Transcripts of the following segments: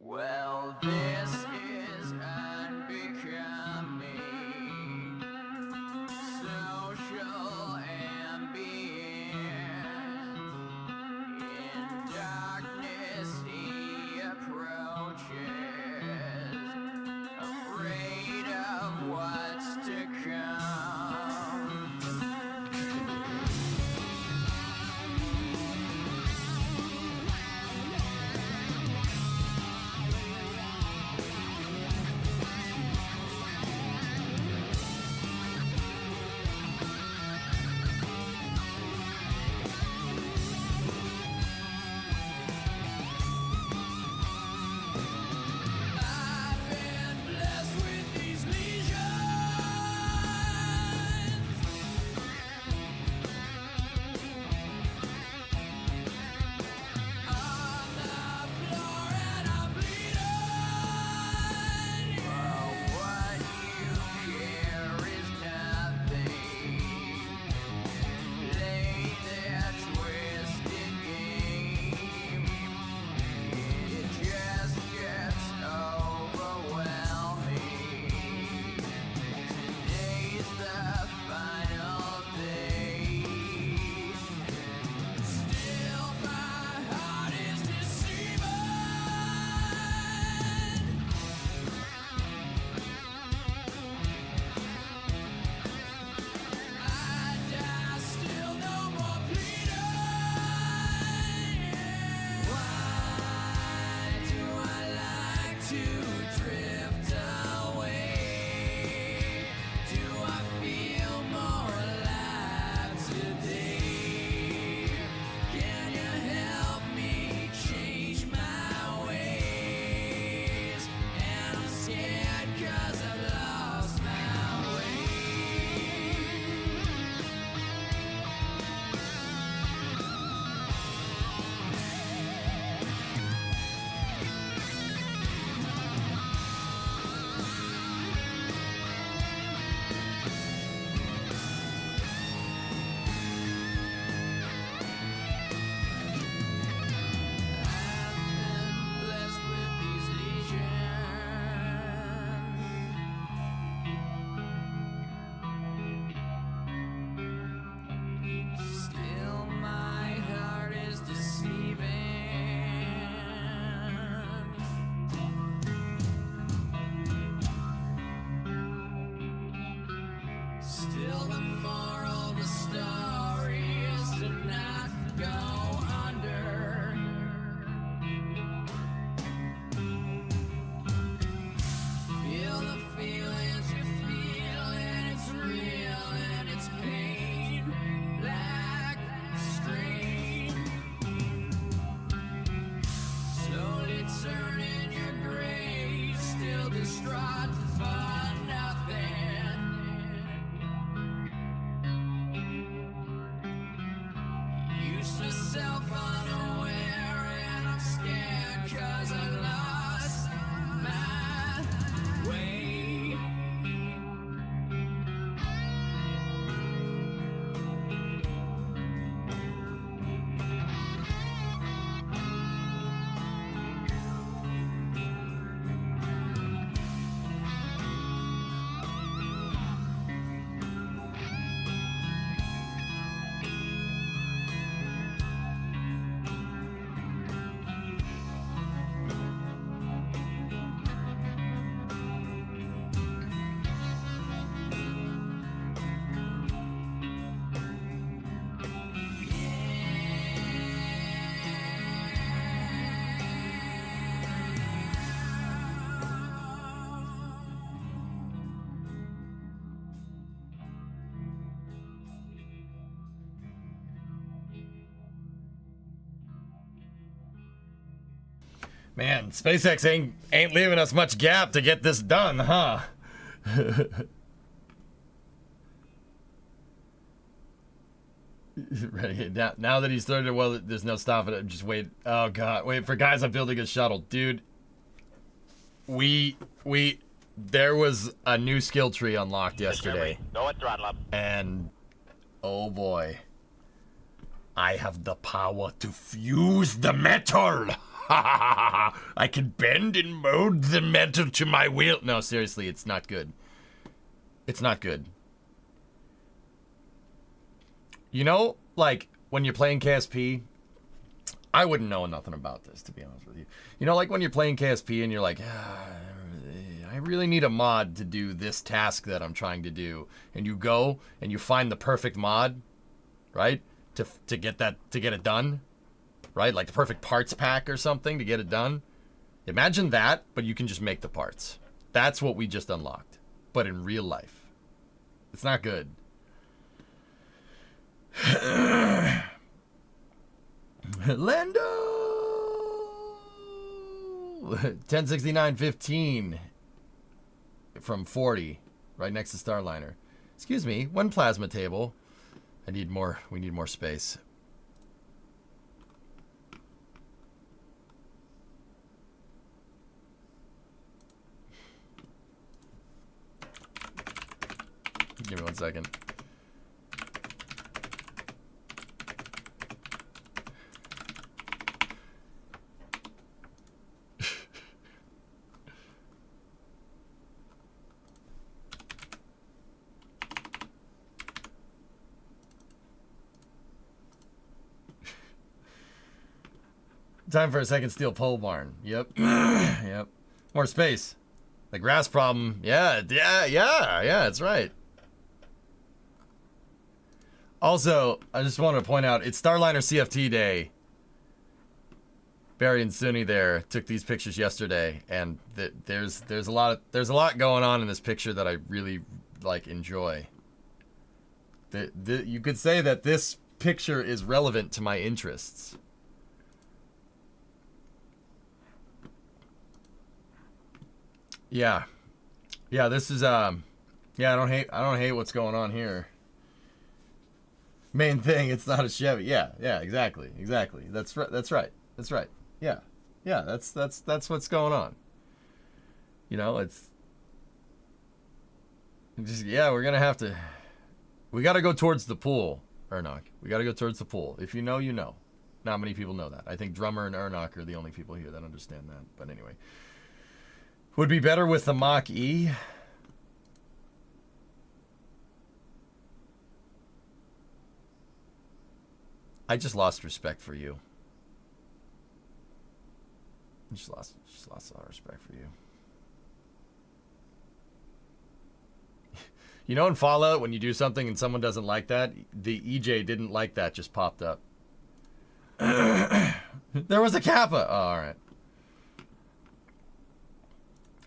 Well, this is unbecoming. Social ambient. In darkness he approaches, afraid of what's to come. Man, SpaceX ain't leaving us much gap to get this done, huh? Ready now that he's started. Well, there's no stopping it. Just wait. Oh god, wait for guys. I'm building a shuttle, dude. There was a new skill tree unlocked yesterday. Go at throttle up. And oh boy, I have the power to fuse the metal. I can bend and mold the metal to my will. No, seriously, it's not good. It's not good. You know, like, when you're playing KSP, I wouldn't know nothing about this, to be honest with you. You know, like when you're playing KSP and you're like, I really need a mod to do this task that I'm trying to do. And you go and you find the perfect mod, right? To get it done, right? Like the perfect parts pack or something to get it done. Imagine that, but you can just make the parts. That's what we just unlocked, but in real life. It's not good. Lando 1069.15 from 40, right next to Starliner. Excuse me, one plasma table. I need more. We need more space. Give me 1 second. Time for a second steel pole barn. Yep. Yep. More space. The grass problem. Yeah, that's right. Also, I just want to point out, it's Starliner CFT Day. Barry and Suni there took these pictures yesterday, and there's a lot going on in this picture that I really like enjoy. You could say that this picture is relevant to my interests. Yeah. Yeah, this is yeah, I don't hate what's going on here. Main thing, it's not a Chevy. Yeah, exactly. That's right. Yeah. Yeah, that's what's going on. You know, it's just, yeah, we're going to have to, we got to go towards the pool, Ernok. We got to go towards the pool. If you know, you know. Not many people know that. I think Drummer and Ernok are the only people here that understand that. But anyway. Would be better with the Mach-E. I just lost respect for you. I just lost a lot of respect for you. You know in Fallout, when you do something and someone doesn't like that, the EJ didn't like that just popped up. There was a Kappa. Oh, all right.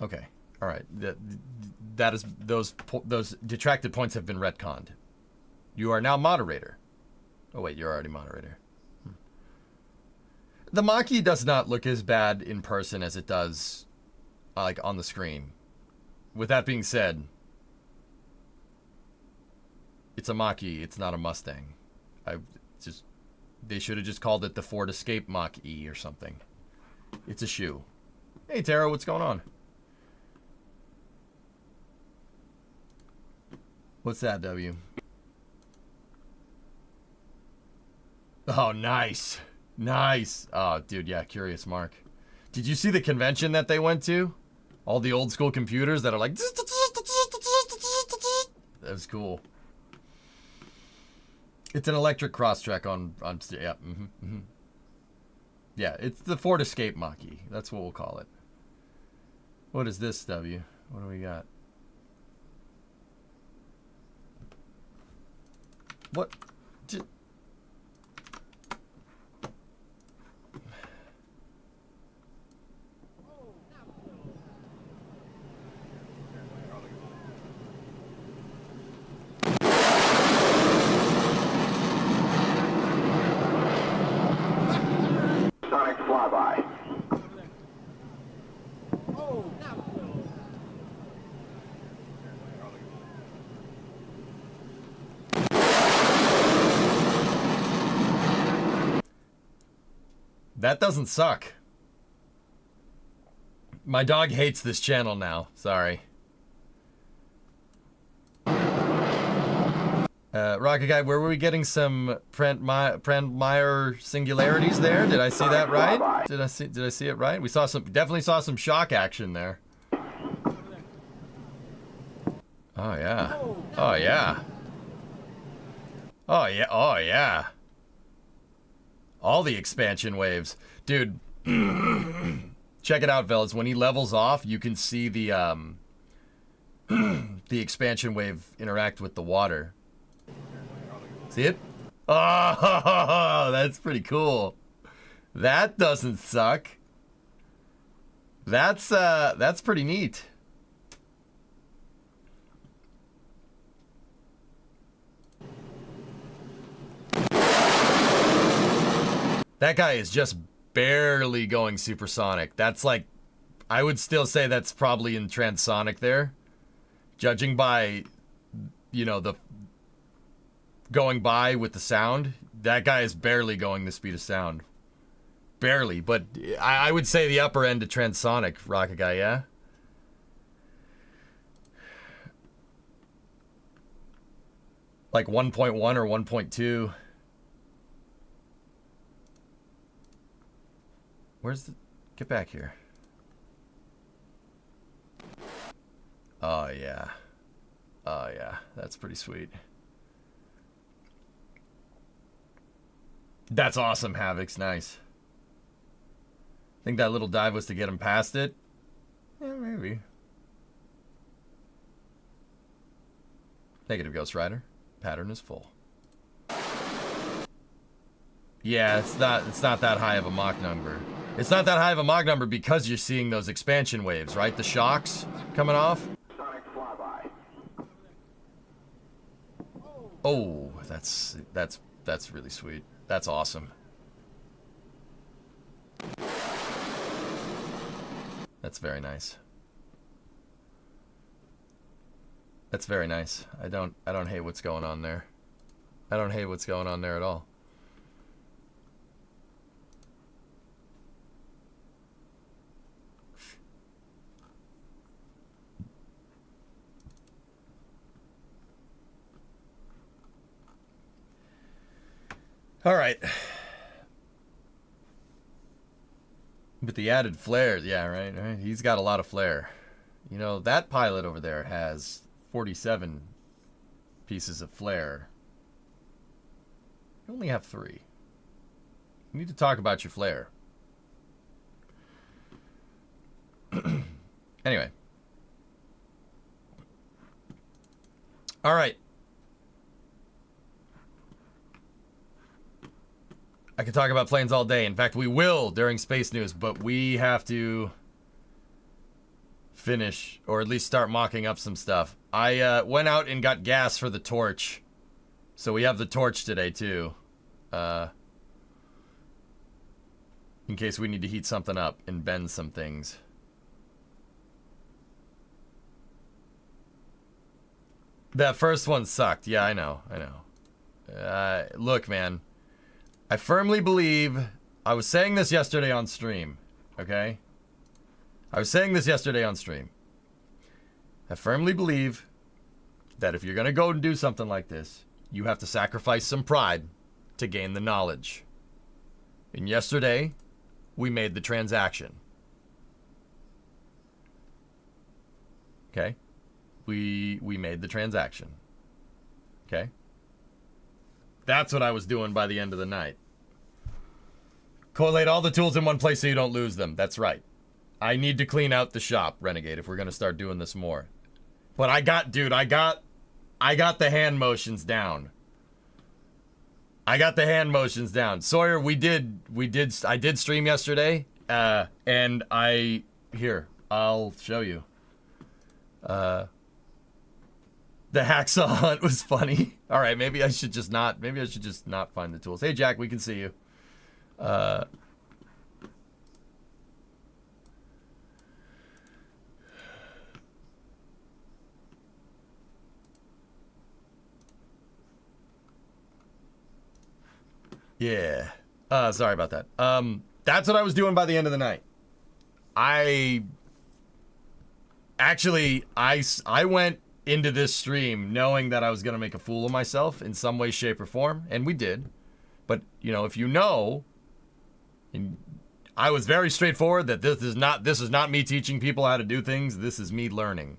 Okay. All right. That is those detracted points have been retconned. You are now moderator. Oh wait, you're already moderator. The Mach-E does not look as bad in person as it does like on the screen. With that being said, it's a Mach-E, it's not a Mustang. They should have just called it the Ford Escape Mach-E or something. It's a shoe. Hey Tara, what's going on? What's that, W? Oh, nice. Nice. Oh, dude, yeah, Curious Mark. Did you see the convention that they went to? All the old school computers that are like... That was cool. It's an electric cross-track on yeah, yeah, it's the Ford Escape Mach-E. That's what we'll call it. What is this, W? What do we got? What? Sonic flyby. That doesn't suck. My dog hates this channel now. Sorry. Rocket Guy, where were we getting some Prandtmeyer singularities there? Did I see that right? Did I see it right? We saw definitely saw some shock action there. Oh yeah. Oh yeah. Oh yeah. Oh yeah. All the expansion waves. Dude, check it out, fellas. When he levels off, you can see the the expansion wave interact with the water. See it? Oh, that's pretty cool. That doesn't suck. That's pretty neat. That guy is just barely going supersonic. That's like, I would still say that's probably in transonic there. Judging by, you know, the going by with the sound, that guy is barely going the speed of sound. Barely, but I would say the upper end of transonic, Rocket Guy, yeah? Like 1.1 or 1.2. Where's the... Get back here. Oh, yeah. Oh, yeah. That's pretty sweet. That's awesome, Havoc's. Nice. Think that little dive was to get him past it? Yeah, maybe. Negative, Ghost Rider. Pattern is full. Yeah, it's not that high of a Mach number. It's not that high of a Mach number because you're seeing those expansion waves, right? The shocks coming off. Sonic flyby. Oh, that's really sweet. That's awesome. That's very nice. That's very nice. I don't hate what's going on there. I don't hate what's going on there at all. All right. With the added flare, yeah, right? He's got a lot of flare. You know, that pilot over there has 47 pieces of flare. You only have 3. You need to talk about your flare. Anyway. All right. I could talk about planes all day. In fact, we will during Space News, but we have to finish, or at least start mocking up some stuff. I went out and got gas for the torch. So we have the torch today, too. In case we need to heat something up and bend some things. That first one sucked. Yeah, I know. Look, man. I firmly believe, I was saying this yesterday on stream, okay? I was saying this yesterday on stream. I firmly believe that if you're going to go and do something like this, you have to sacrifice some pride to gain the knowledge. And yesterday, we made the transaction. Okay? We made the transaction. Okay? That's what I was doing by the end of the night. Collate all the tools in one place so you don't lose them. That's right. I need to clean out the shop, Renegade, if we're going to start doing this more. But I got the hand motions down. I got the hand motions down. Sawyer, I did stream yesterday, and I'll show you. The hacksaw hunt was funny. All right, maybe I should just not find the tools. Hey, Jack, we can see you. Yeah. Sorry about that. That's what I was doing by the end of the night. I went into this stream knowing that I was going to make a fool of myself in some way, shape, or form, and we did. But, you know, if you know, and I was very straightforward that this is not me teaching people how to do things. This is me learning.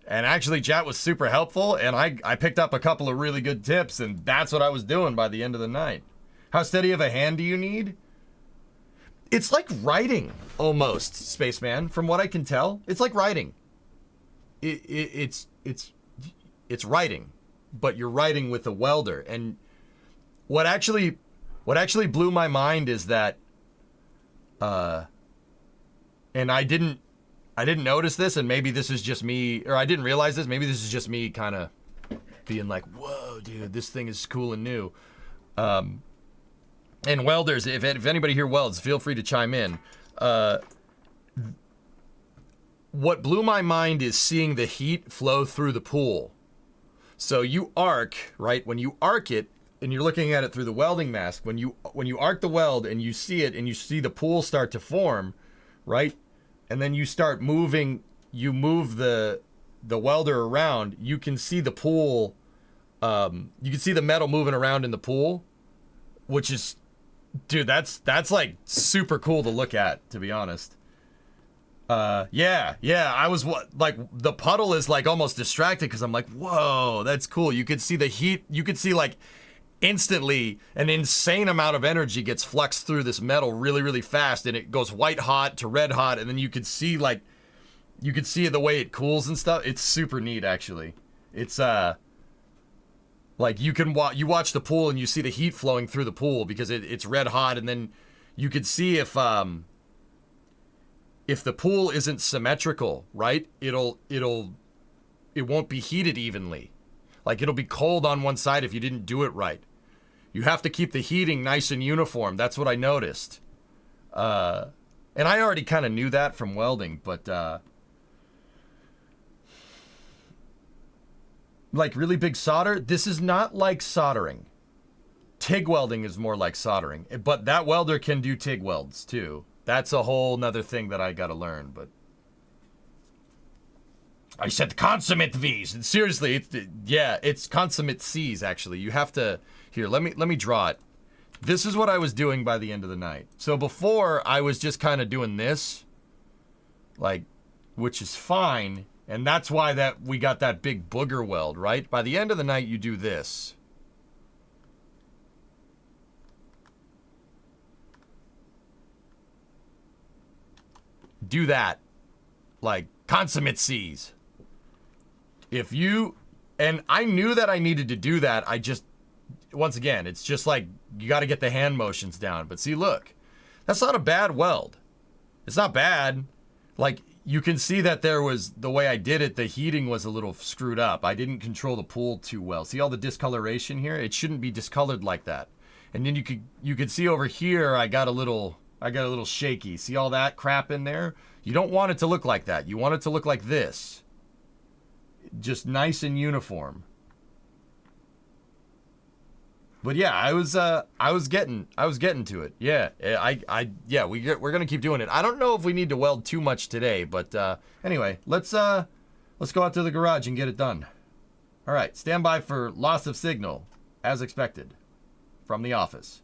And actually, chat was super helpful, and I picked up a couple of really good tips, and that's what I was doing by the end of the night. How steady of a hand do you need? It's like writing, almost, Spaceman, from what I can tell. It's like writing. It's writing, but you're writing with a welder. And what actually blew my mind is that, and I didn't notice this, and maybe this is just me, or I didn't realize this. Maybe this is just me kind of being like, whoa, dude, this thing is cool and new. And welders, if anybody here welds, feel free to chime in. What blew my mind is seeing the heat flow through the pool. So you arc, right? When you arc it, and you're looking at it through the welding mask, when you arc the weld and you see it, and you see the pool start to form, right? And then you start moving, you move the welder around, you can see the pool, you can see the metal moving around in the pool, which is, dude, that's like super cool to look at, to be honest. Yeah, I was like, the puddle is like almost distracted because I'm like, whoa, that's cool. You could see the heat, you could see like instantly an insane amount of energy gets fluxed through this metal really, really fast, and it goes white hot to red hot, and then you could see like, you could see the way it cools and stuff. It's super neat, actually. It's like you watch the pool and you see the heat flowing through the pool because it's red hot, and then you could see if the pool isn't symmetrical, right? It won't be heated evenly. Like, it'll be cold on one side if you didn't do it right. You have to keep the heating nice and uniform. That's what I noticed. And I already kind of knew that from welding, but like really big solder, this is not like soldering. TIG welding is more like soldering, but that welder can do TIG welds too. That's a whole nother thing that I gotta learn, but I said consummate V's. And seriously, it's consummate C's, actually. You have to, here, let me draw it. This is what I was doing by the end of the night. So before, I was just kind of doing this, like, which is fine, and that's why that we got that big booger weld, right? By the end of the night, you do this. Do that, like consummate C's. If you, and I knew that I needed to do that, I just, once again, it's just like, you got to get the hand motions down. But see, look, that's not a bad weld. It's not bad. Like, you can see that there was, the way I did it, the heating was a little screwed up. I didn't control the pool too well. See all the discoloration here? It shouldn't be discolored like that. And then you could see over here, I got a little shaky. See all that crap in there? You don't want it to look like that. You want it to look like this. Just nice and uniform. But yeah, I was getting to it. Yeah, we're gonna keep doing it. I don't know if we need to weld too much today, but anyway, let's go out to the garage and get it done. All right, stand by for loss of signal, as expected, from the office.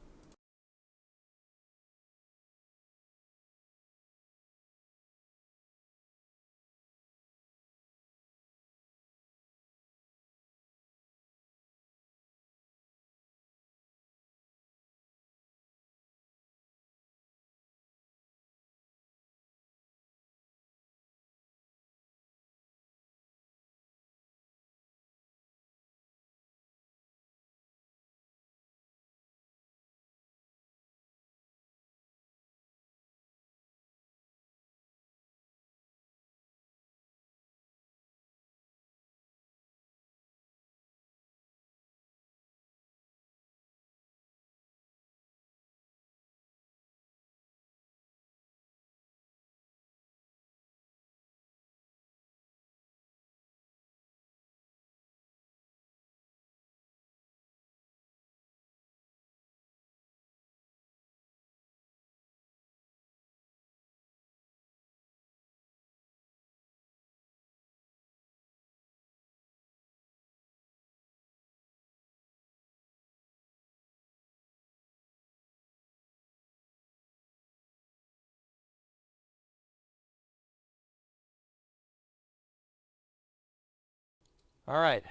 All right.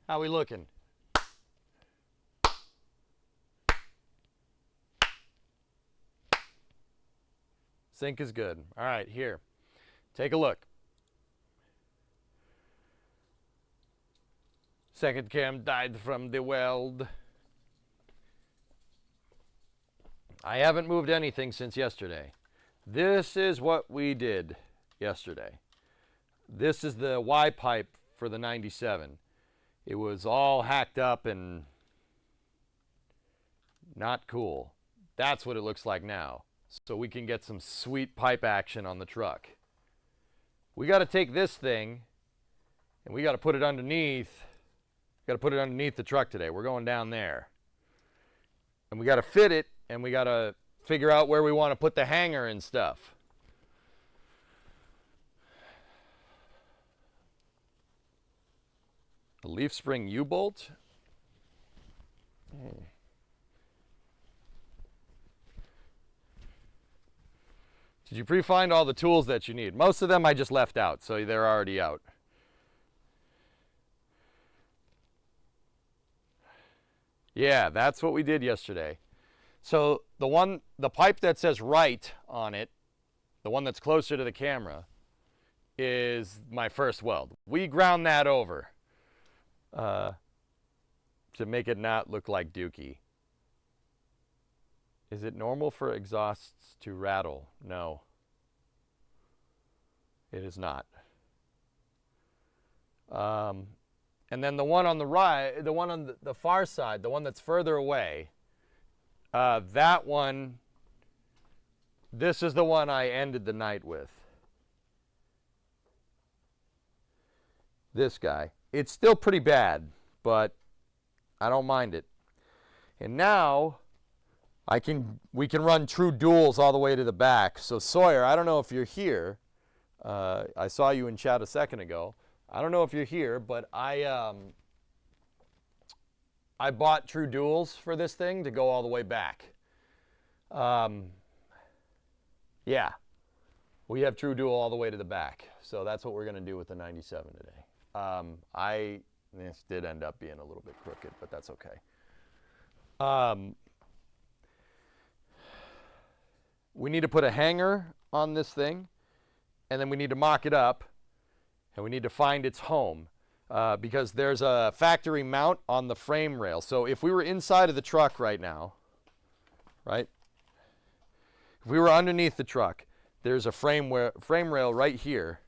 How we looking? Sync is good. All right, here. Take a look. Second cam died from the weld. I haven't moved anything since yesterday. This is what we did yesterday. This is the Y pipe for the 97. It was all hacked up and not cool. That's what it looks like now. So we can get some sweet pipe action on the truck. We got to take this thing and we got to put it underneath. Got to put it underneath the truck today. We're going down there. And we got to fit it and we got to figure out where we want to put the hanger and stuff. A leaf spring U-bolt? Did you pre-find all the tools that you need? Most of them I just left out, so they're already out. Yeah, that's what we did yesterday. So the pipe that says right on it, the one that's closer to the camera, is my first weld. We ground that over to make it not look like dookie. Is it normal for exhausts to rattle? No. It is not. And then the one on the right, the one on the far side, the one that's further away, that one, this is the one I ended the night with. This guy. It's still pretty bad, but I don't mind it. And now we can run true duals all the way to the back. So Sawyer, I don't know if you're here. I saw you in chat a second ago. I don't know if you're here, but I bought true duals for this thing to go all the way back. Yeah, we have true dual all the way to the back. So that's what we're going to do with the 97 today. This did end up being a little bit crooked, but that's okay. We need to put a hanger on this thing, and then we need to mock it up, and we need to find its home because there's a factory mount on the frame rail. So if we were inside of the truck right now, right? If we were underneath the truck, there's a frame rail right here,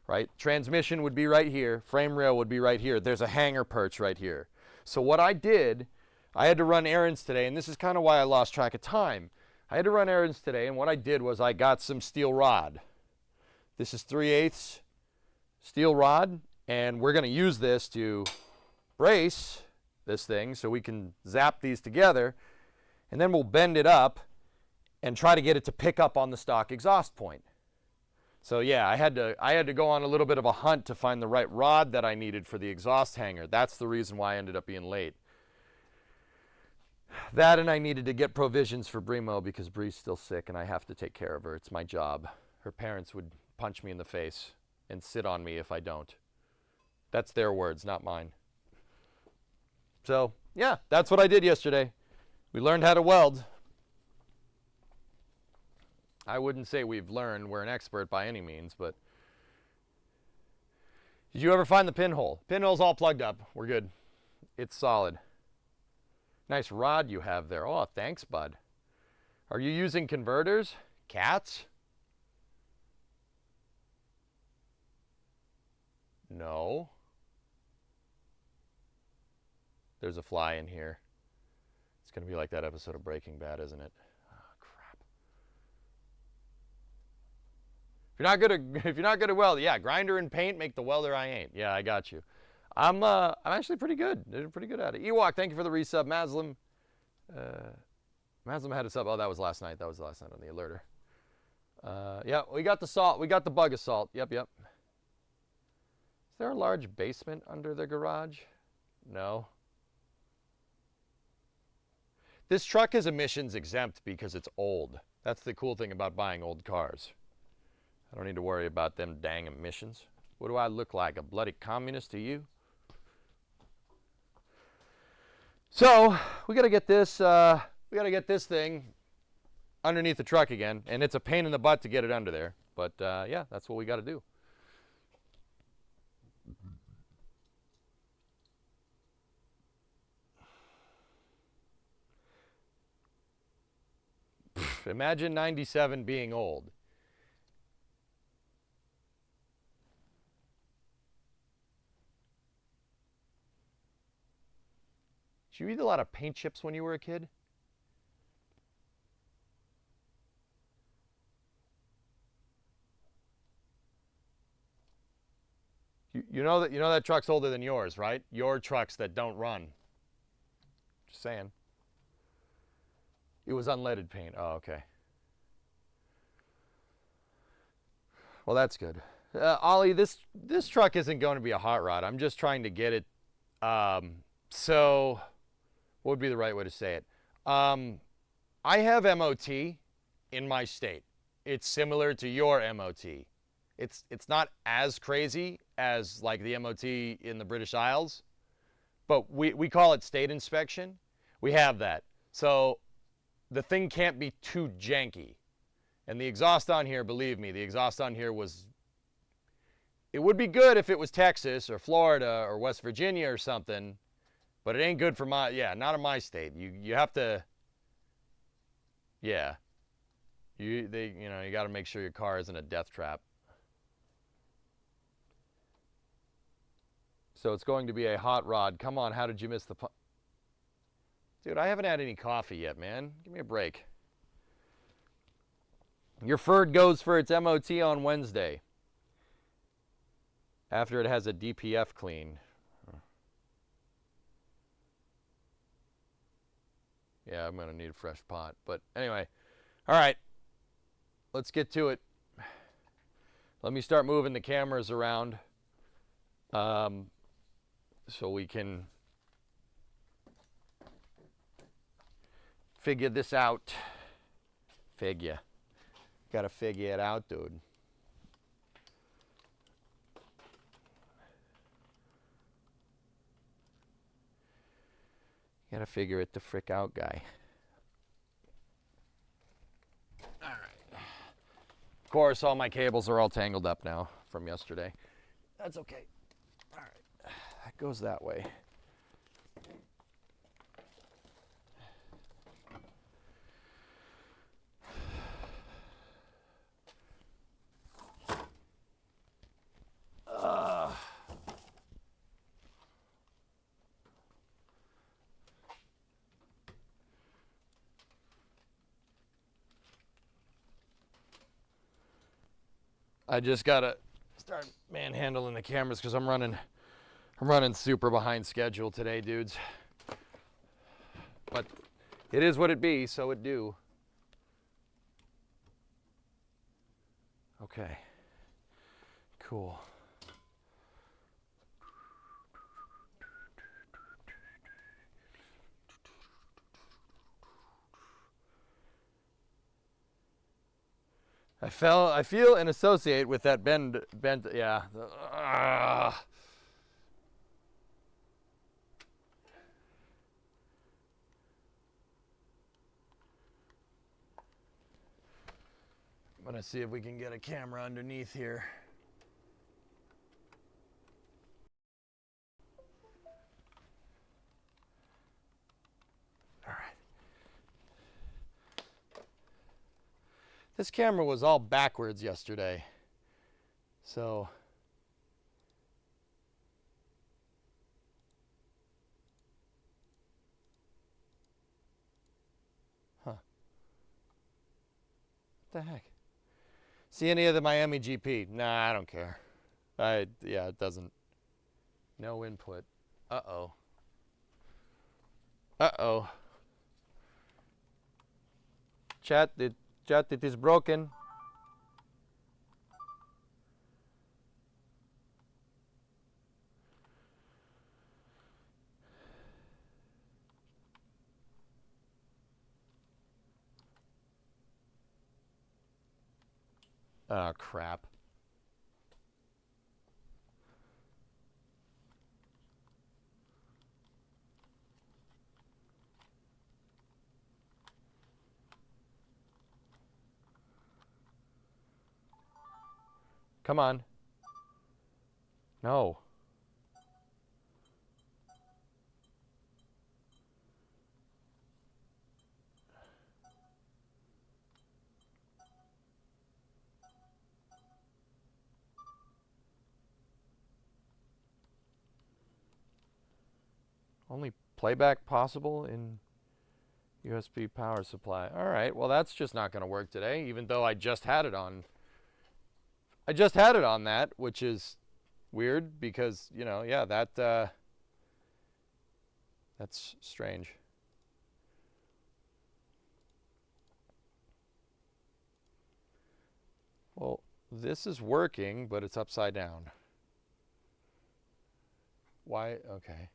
right? Transmission would be right here. Frame rail would be right here. There's a hanger perch right here. So what I did, I had to run errands today, and this is kind of why I lost track of time. I had to run errands today, and what I did was I got some steel rod. This is 3/8 steel rod, and we're going to use this to brace this thing so we can zap these together, and then we'll bend it up and try to get it to pick up on the stock exhaust point. So yeah, I had to go on a little bit of a hunt to find the right rod that I needed for the exhaust hanger. That's the reason why I ended up being late. That, and I needed to get provisions for Brimo because Bree's still sick and I have to take care of her. It's my job. Her parents would punch me in the face and sit on me if I don't. That's their words, not mine. So yeah, that's what I did yesterday. We learned how to weld. I wouldn't say we're an expert by any means, but did you ever find the pinhole? Pinhole's all plugged up. We're good. It's solid. Nice rod you have there. Oh, thanks, bud. Are you using converters? Cats? No. There's a fly in here. It's going to be like that episode of Breaking Bad, isn't it? If you're not good at weld, yeah, grinder and paint make the welder I ain't. Yeah, I got you. I'm actually pretty good. They're pretty good at it. Ewok, thank you for the resub. Maslam had a sub. Oh, that was last night. That was last night on the alerter. Yeah, we got the salt. We got the bug assault. Yep. Is there a large basement under the garage? No. This truck is emissions exempt because it's old. That's the cool thing about buying old cars. I don't need to worry about them dang emissions. What do I look like? A bloody communist to you? So we got to get this. We got to get this thing underneath the truck again, and it's a pain in the butt to get it under there. But yeah, that's what we got to do. Imagine 97 being old. Did you eat a lot of paint chips when you were a kid? You know that truck's older than yours, right? Your trucks that don't run. Just saying. It was unleaded paint. Oh, okay. Well, that's good. Ollie, this truck isn't going to be a hot rod. I'm just trying to get it. So, what would be the right way to say it? I have MOT in my state. It's similar to your MOT. It's not as crazy as like the MOT in the British Isles, but we call it state inspection. We have that. So the thing can't be too janky. And the exhaust on here, believe me, the exhaust on here it would be good if it was Texas or Florida or West Virginia or something, but it ain't good for not in my state. You have to, yeah. You got to make sure your car isn't a death trap. So it's going to be a hot rod. Come on, how did you miss the Dude, I haven't had any coffee yet, man. Give me a break. Your Ford goes for its MOT on Wednesday. After it has a DPF clean. Yeah, I'm going to need a fresh pot. But anyway, all right. Let's get to it. Let me start moving the cameras around so we can figure this out. Gotta figure it out, dude. Gotta figure it the frick out, guy. All right. Of course, all my cables are all tangled up now from yesterday. That's okay. All right. That goes that way. I just gotta start manhandling the cameras because I'm running super behind schedule today, dudes. But it is what it be, so it do. Okay. Cool. I feel and associate with that bend, yeah. I'm gonna see if we can get a camera underneath here. All right. This camera was all backwards yesterday, so what the heck? See any of the Miami GP? Nah, I don't care. Yeah, it doesn't. No input. Uh-oh. Uh-oh. Chat, it is broken. Oh, crap. Come on. No. Only playback possible in USB power supply. All right, well that's just not going to work today, even though I just had it on. I just had it on that, which is weird because, you know, yeah, that's strange. Well, this is working, but it's upside down. Why? Okay.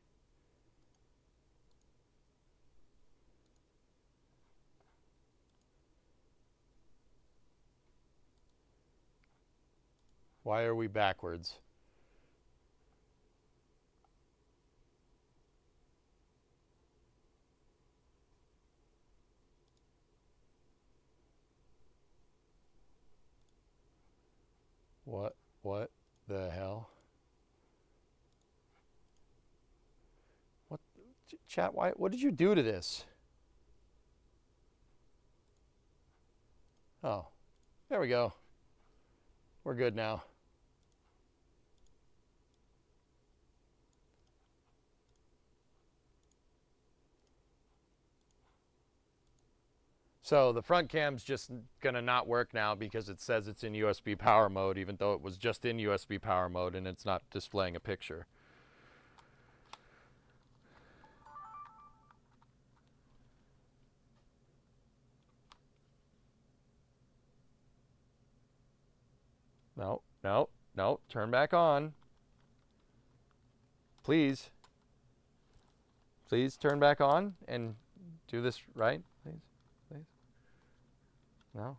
Why are we backwards? What the hell? What, chat, what did you do to this? Oh, there we go. We're good now. So the front cam's just gonna not work now because it says it's in USB power mode, even though it was just in USB power mode and it's not displaying a picture. No, no, no, turn back on. Please. Please turn back on and do this right, please, please. No.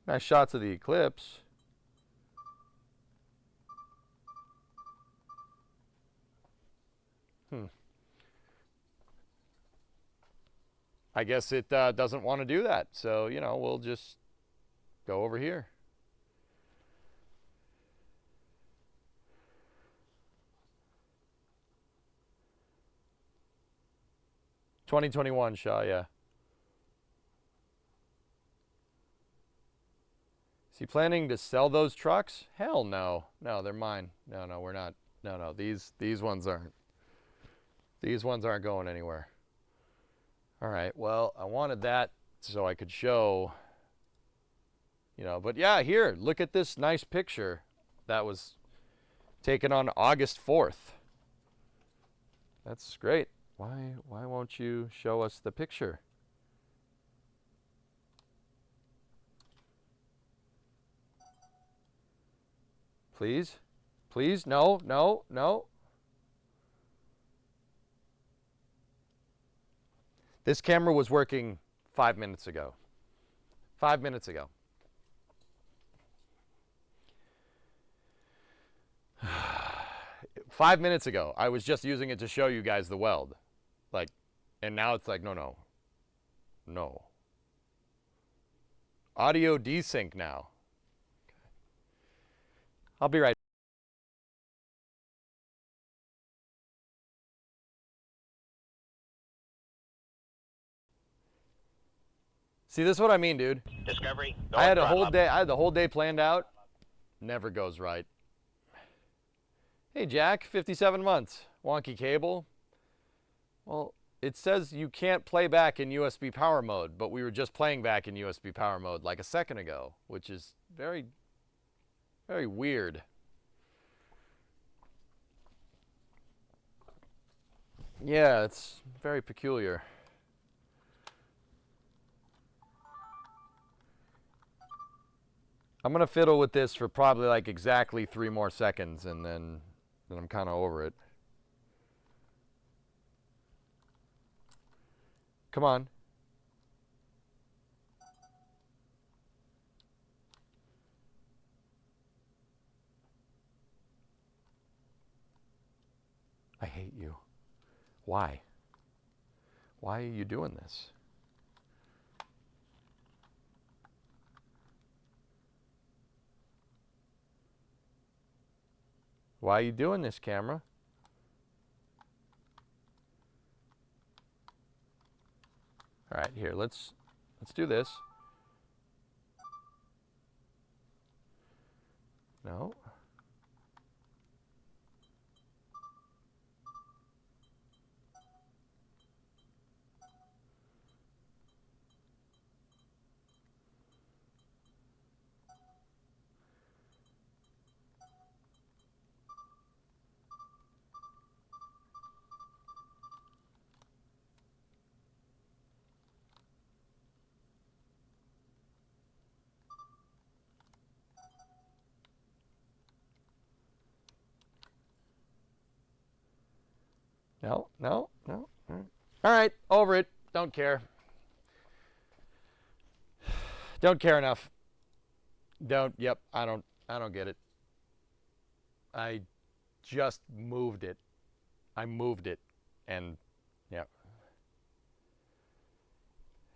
Nice shots of the eclipse. I guess it doesn't want to do that. So, you know, we'll just go over here. $2021, Shaw, yeah. Is he planning to sell those trucks? Hell no. No, they're mine. No, no, we're not. No, no, these ones aren't. These ones aren't going anywhere. All right, well, I wanted that so I could show, you know, but yeah, here, look at this nice picture that was taken on August 4th. That's great. Why won't you show us the picture? Please? Please? No, no, no. This camera was working 5 minutes ago. 5 minutes ago. Five minutes ago, I was just using it to show you guys the weld. Like, and now it's like, no, no. No. Audio desync now. I'll be right back. See, this is what I mean, dude. Discovery. I had the whole day planned out. Never goes right. Hey, Jack, 57 months. Wonky cable. Well, it says you can't play back in USB power mode, but we were just playing back in USB power mode like a second ago, which is very, very weird. Yeah, it's very peculiar. I'm gonna fiddle with this for probably like exactly 3 more seconds, and then I'm kind of over it. Come on. you. Why? Why are you doing this? Why are you doing this, camera? All right, here, let's do this. No. No, no, no. All right, over it. Don't care. Don't care enough. Yep, I don't get it. I just moved it. I moved it, and yeah.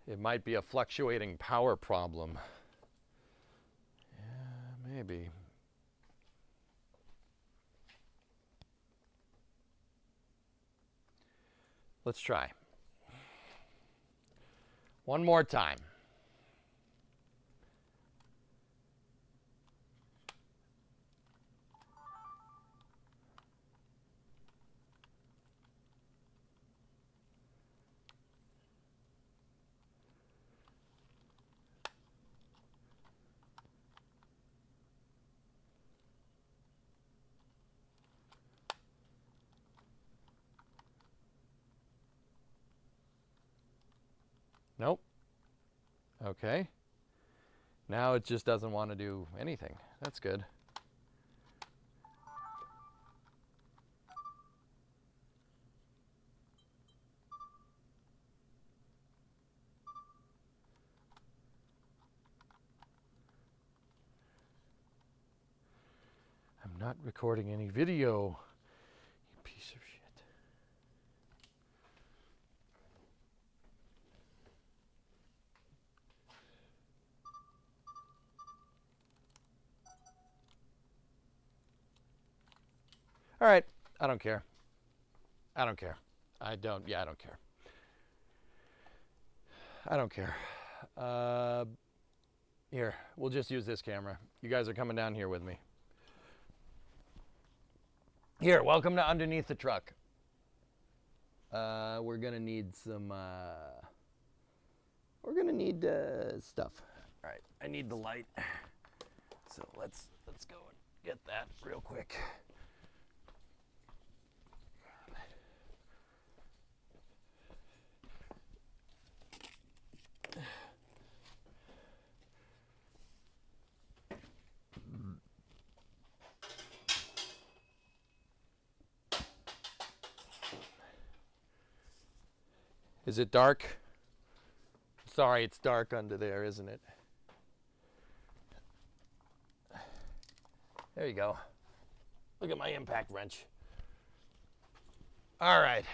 It might be a fluctuating power problem. Yeah, maybe. Let's try. One more time. Nope. Okay. Now it just doesn't want to do anything. That's good. I'm not recording any video, you piece of shit. All right, I don't care. I don't care. I don't care. I don't care. Here, we'll just use this camera. You guys are coming down here with me. Here, welcome to underneath the truck. We're gonna need some, we're gonna need stuff. All right, I need the light. So let's go and get that real quick. Is it dark? Sorry, it's dark under there, isn't it? There you go. Look at my impact wrench. All right.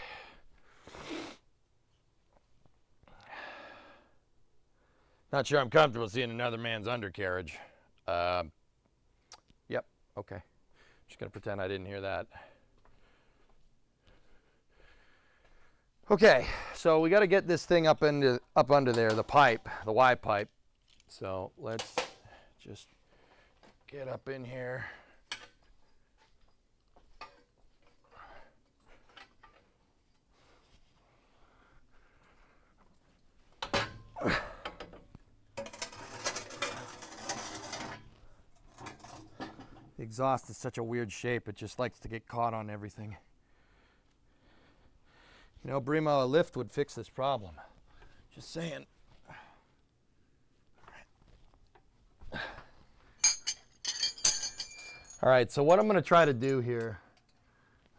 Not sure I'm comfortable seeing another man's undercarriage. Yep, okay. Just gonna pretend I didn't hear that. Okay, so we got to get this thing up under there, the pipe, the Y pipe. So let's just get up in here. The exhaust is such a weird shape, it just likes to get caught on everything. You know, Brimo, a lift would fix this problem. Just saying. All right, so what I'm gonna try to do here,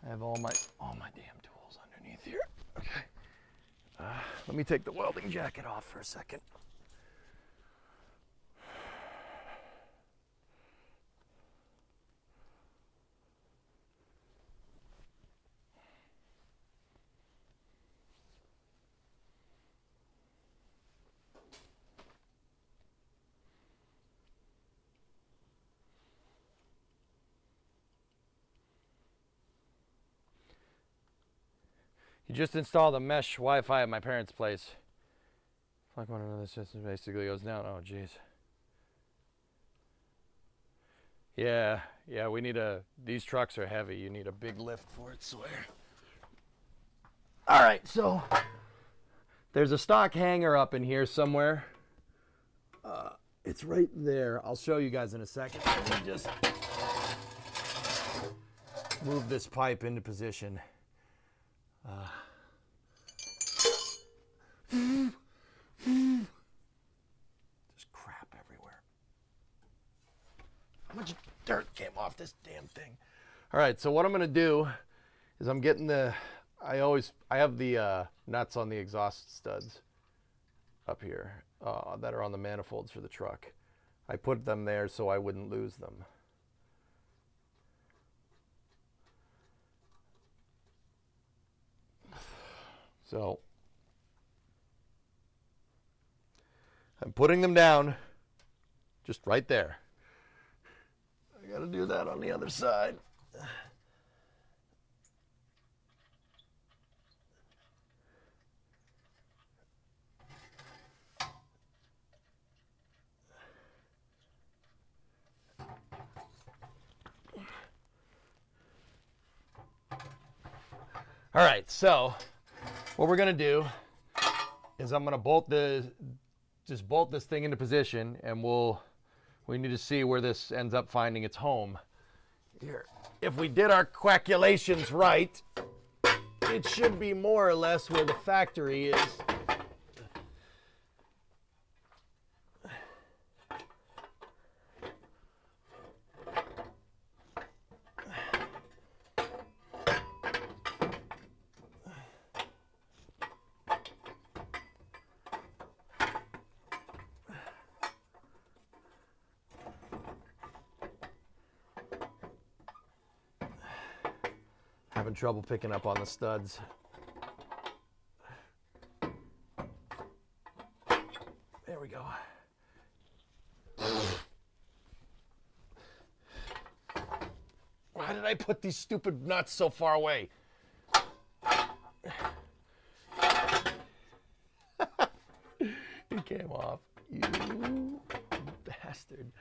I have all my damn tools underneath here. Okay. Let me take the welding jacket off for a second. He just installed a mesh Wi-Fi at my parents' place. Like one of this just basically goes down. Oh, jeez. Yeah, we need these trucks are heavy. You need a big lift for it, swear. All right, so there's a stock hanger up in here somewhere. It's right there. I'll show you guys in a second. Let me just move this pipe into position. There's crap everywhere. How much dirt came off this damn thing? All right, so what I'm gonna do is I'm getting I have the nuts on the exhaust studs up here that are on the manifolds for the truck. I put them there so I wouldn't lose them. So I'm putting them down just right there. I gotta do that on the other side. All right, so what we're gonna do is I'm gonna just bolt this thing into position, and we need to see where this ends up finding its home. Here, if we did our calculations right, it should be more or less where the factory is. Having trouble picking up on the studs. There we go. Why did I put these stupid nuts so far away? It came off. You bastard.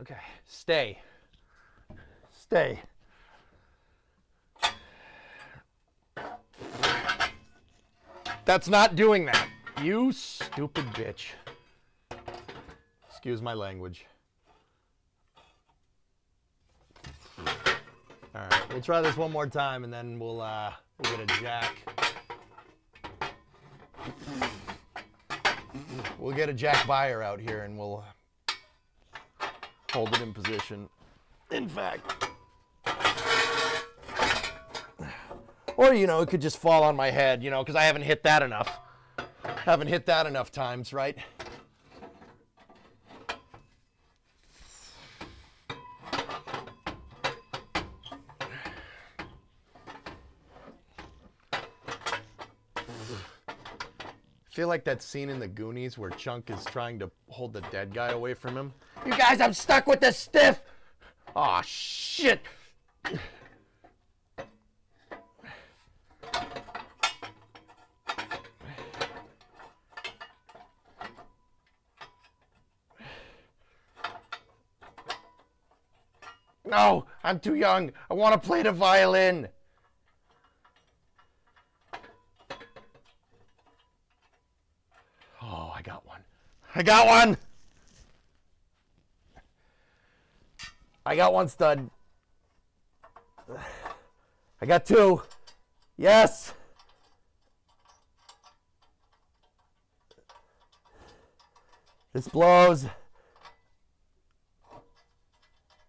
Okay, stay. That's not doing that. You stupid bitch. Excuse my language. All right, we'll try this one more time, and then we'll get a jack. We'll get a jack buyer out here, and we'll hold it in position. In fact, or it could just fall on my head, because I haven't hit that enough. Haven't hit that enough times, right? I feel like that scene in the Goonies where Chunk is trying to hold the dead guy away from him. You guys, I'm stuck with the stiff! Aw, shit! No, I'm too young. I want to play the violin. Oh, I got one. I got one! I got one stud. I got two. Yes! This blows.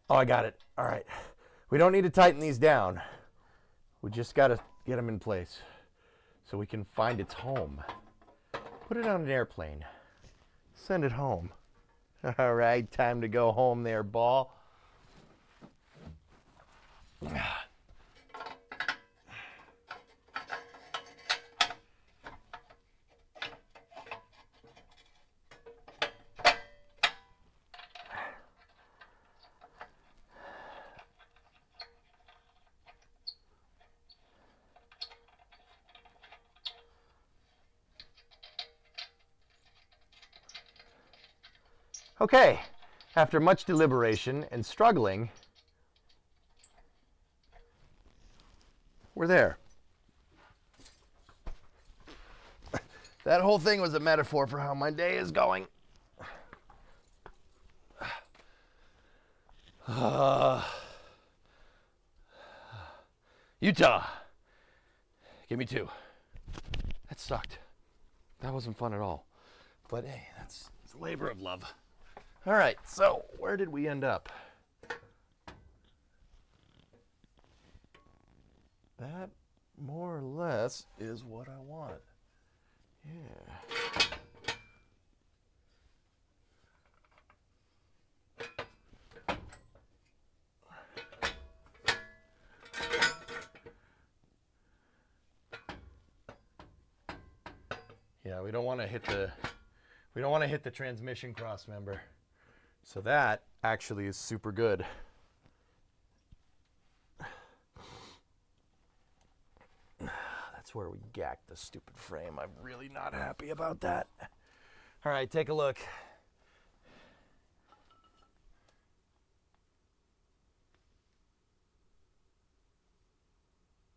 Oh, I got it. All right. We don't need to tighten these down. We just got to get them in place so we can find its home. Put it on an airplane. Send it home. All right, time to go home there, ball. Okay, after much deliberation and struggling, we're there. That whole thing was a metaphor for how my day is going. Utah. Give me 2. That sucked. That wasn't fun at all. But hey, it's a labor of love. All right, so where did we end up? That more or less is what I want. Yeah. Yeah, we don't want to hit the transmission cross member. So that actually is super good. That's where we gacked the stupid frame. I'm really not happy about that. All right, take a look.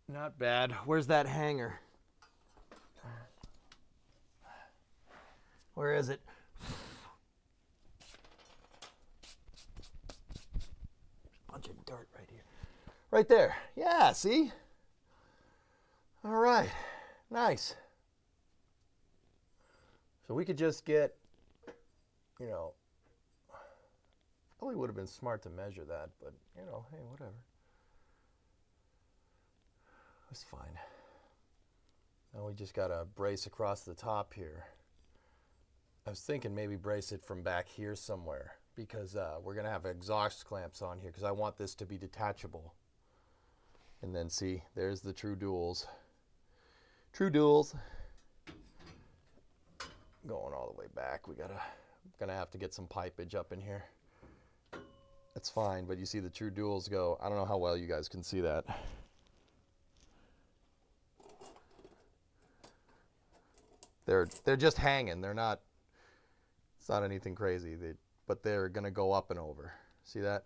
Not bad. Where's that hanger? Where is it? There's a bunch of dirt right here. Right there. Yeah, see? All right. Nice. So we could just get, probably would have been smart to measure that, but, hey, whatever. It's fine. Now we just got to brace across the top here. I was thinking maybe brace it from back here somewhere because we're going to have exhaust clamps on here because I want this to be detachable. And then see, there's the true duals. True duals. Going all the way back. Gonna have to get some pipage up in here. That's fine, but you see the true duals go. I don't know how well you guys can see that. They're just hanging. They're not. It's not anything crazy. But they're gonna go up and over. See that?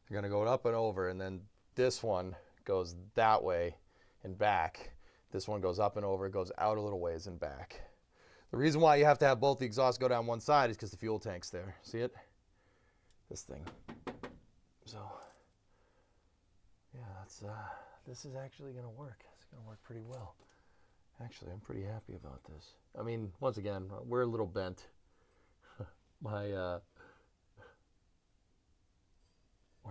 They're gonna go up and over, and then this one goes that way and back. This one goes up and over, goes out a little ways and back. The reason why you have to have both the exhausts go down one side is because the fuel tank's there. See it? This thing. So, yeah, this is actually going to work. It's going to work pretty well. Actually, I'm pretty happy about this. I mean, once again, we're a little bent. We're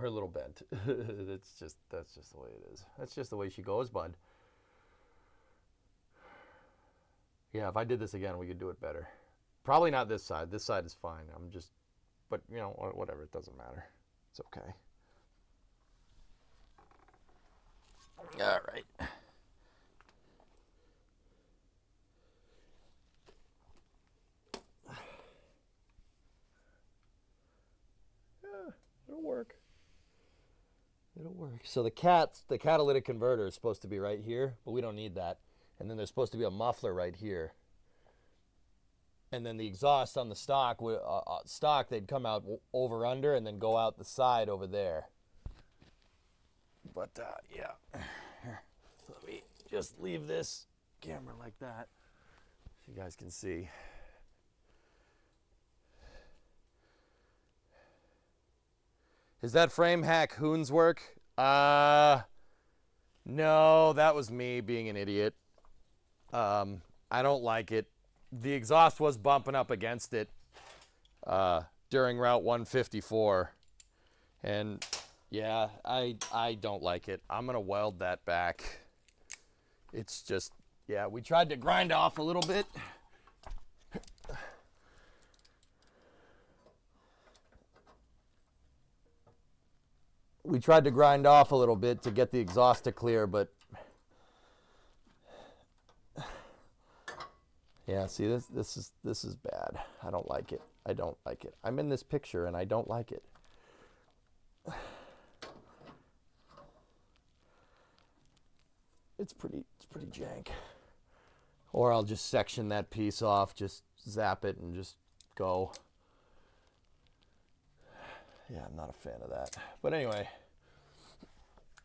a little bent. That's just the way it is. That's just the way she goes, bud. Yeah, if I did this again, we could do it better. Probably not this side. This side is fine. But whatever. It doesn't matter. It's okay. All right. Yeah, it'll work. It'll work. So the catalytic converter is supposed to be right here, but we don't need that. And then there's supposed to be a muffler right here. And then the exhaust on the stock, they'd come out over under and then go out the side over there. But yeah, so let me just leave this camera like that so you guys can see. Is that frame hack Hoon's work? No, that was me being an idiot. I don't like it. The exhaust was bumping up against it during Route 154. And yeah, I don't like it. I'm going to weld that back. It's just, yeah, we tried to grind off a little bit. We tried to grind off a little bit to get the exhaust to clear, but yeah, see, this is bad. I don't like it. I don't like it. I'm in this picture and I don't like it. It's pretty jank. Or I'll just section that piece off, just zap it and just go. Yeah, I'm not a fan of that. But anyway,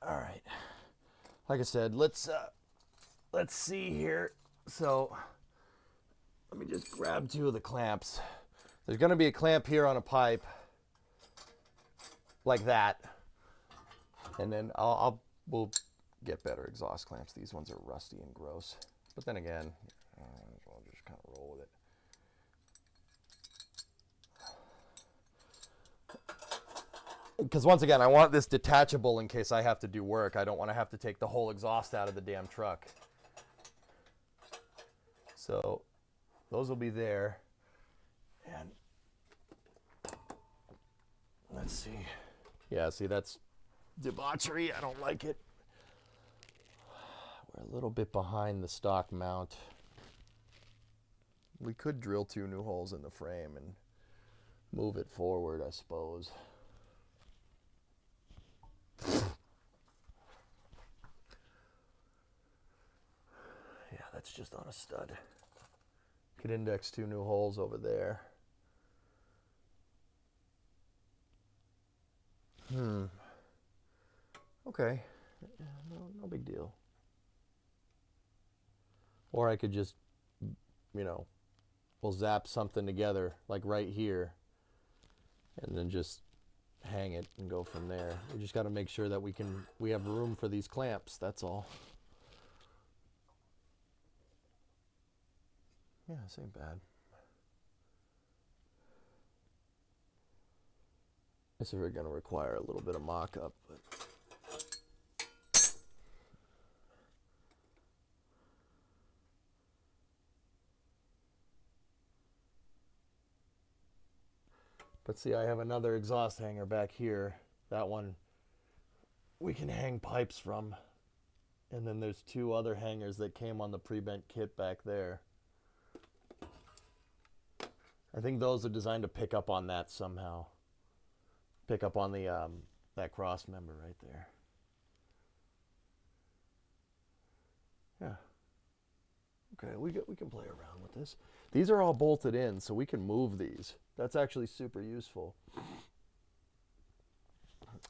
all right. Like I said, let's see here. So let me just grab 2 of the clamps. There's going to be a clamp here on a pipe like that, and then we'll get better exhaust clamps. These ones are rusty and gross. But then again, I'll just kind of roll with it. Because once again, I want this detachable in case I have to do work. I don't want to have to take the whole exhaust out of the damn truck. So those will be there. And let's see. Yeah, see, that's debauchery. I don't like it. We're a little bit behind the stock mount. We could drill 2 new holes in the frame and move it forward, I suppose. Yeah, that's just on a stud. Could index 2 new holes over there. Okay. No big deal. Or I could just, we'll zap something together, like right here, and then just hang it and go from there. We just got to make sure that we have room for these clamps, that's all. Yeah, this ain't bad. This is going to require a little bit of mock-up, but see, I have another exhaust hanger back here. That one we can hang pipes from. And then there's 2 other hangers that came on the pre-bent kit back there. I think those are designed to pick up on that somehow. Pick up on the that cross member right there. Yeah. Okay, we can play around with this. These are all bolted in, so we can move these. That's actually super useful.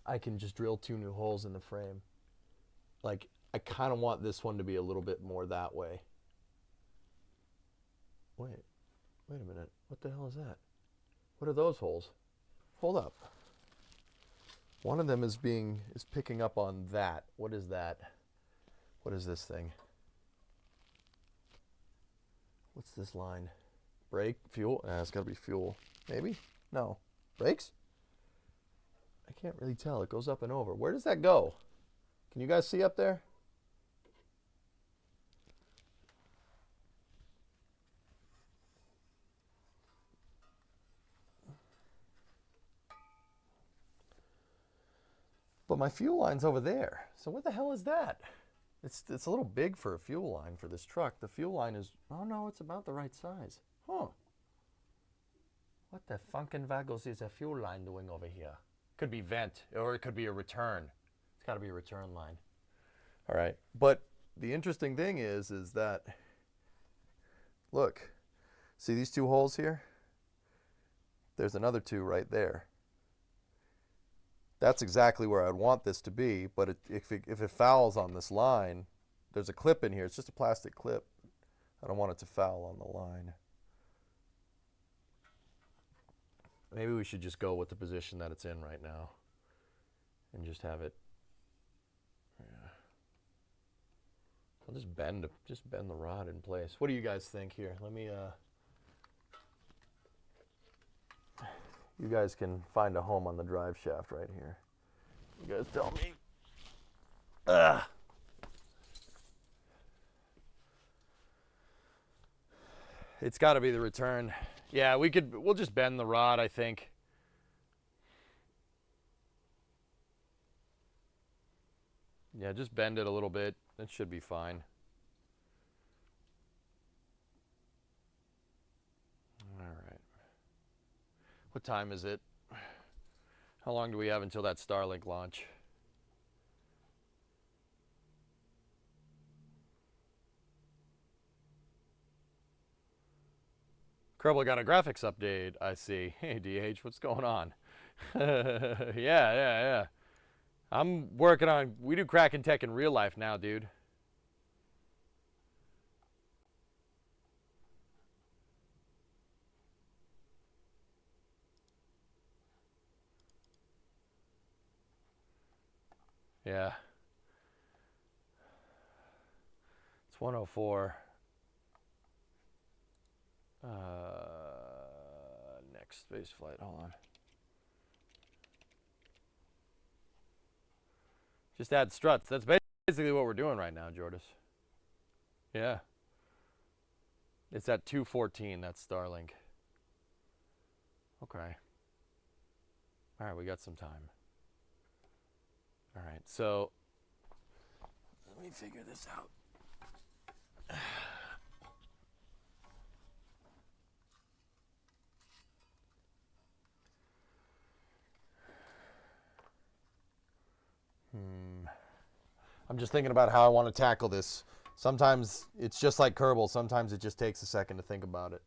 I can just drill 2 new holes in the frame. Like, I kind of want this one to be a little bit more that way. Wait a minute. What the hell is that? What are those holes? Hold up. One of them is picking up on that. What is that? What is this thing? What's this line? Brake? Fuel? It's got to be fuel. Maybe? No. Brakes? I can't really tell. It goes up and over. Where does that go? Can you guys see up there? But my fuel line's over there. So what the hell is that? It's a little big for a fuel line for this truck. The fuel line is, oh no, it's about the right size. Huh. What the funkin' vagos is a fuel line doing over here? Could be vent, or it could be a return. It's got to be a return line. All right. But the interesting thing is that, look, see these 2 holes here? There's another 2 right there. That's exactly where I'd want this to be, but if it fouls on this line, there's a clip in here. It's just a plastic clip. I don't want it to foul on the line. Maybe we should just go with the position that it's in right now and just have it. Yeah. I'll just bend the rod in place. What do you guys think here? Let me you guys can find a home on the drive shaft right here. You guys tell me. It's got to be the return. Yeah, we'll just bend the rod, I think. Yeah, just bend it a little bit. It should be fine. All right. What time is it? How long do we have until that Starlink launch? Kerbal got a graphics update, I see. Hey, DH, what's going on? Yeah. I'm working on, we do Kraken Tech in real life now, dude. Yeah. It's 104. Next space flight, hold on. Just add struts. That's basically what we're doing right now, Jordis. Yeah. It's at 214, that's Starlink. Okay. All right, we got some time. All right, so let me figure this out. I'm just thinking about how I want to tackle this. Sometimes it's just like Kerbal. Sometimes it just takes a second to think about it.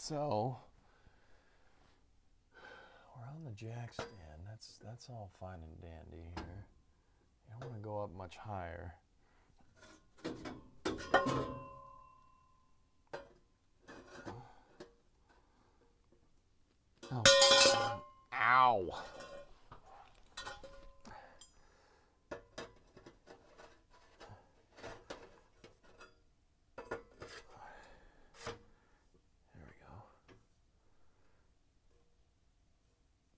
So we're on the jack stand. That's all fine and dandy here. You don't want to go up much higher. Oh. Ow. There we go.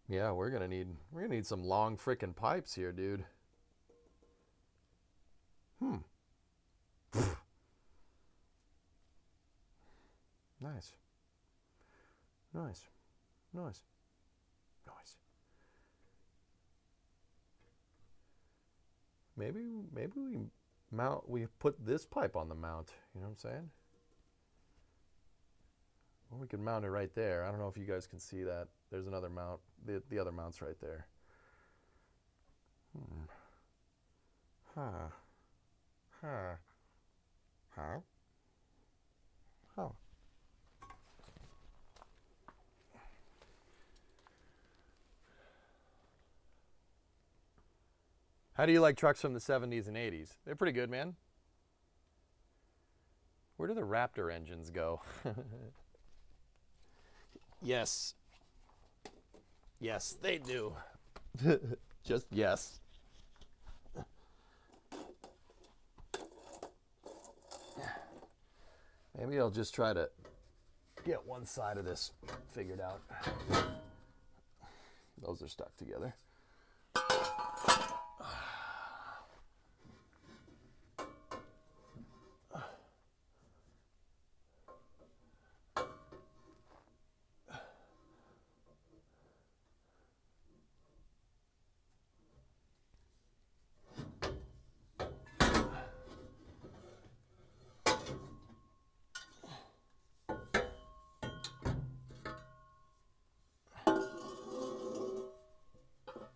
Yeah, we're gonna need some long frickin' pipes here, dude. Nice. Nice. Nice. Nice. Maybe we put this pipe on the mount, you know what I'm saying? Or we could mount it right there. I don't know if you guys can see that. There's another mount. The other mount's right there. Huh. Huh. Huh. Huh. How do you like trucks from the 70s and 80s? They're pretty good, man. Where do the Raptor engines go? Yes. Yes, they do. Just yes. Maybe I'll just try to get one side of this figured out. Those are stuck together.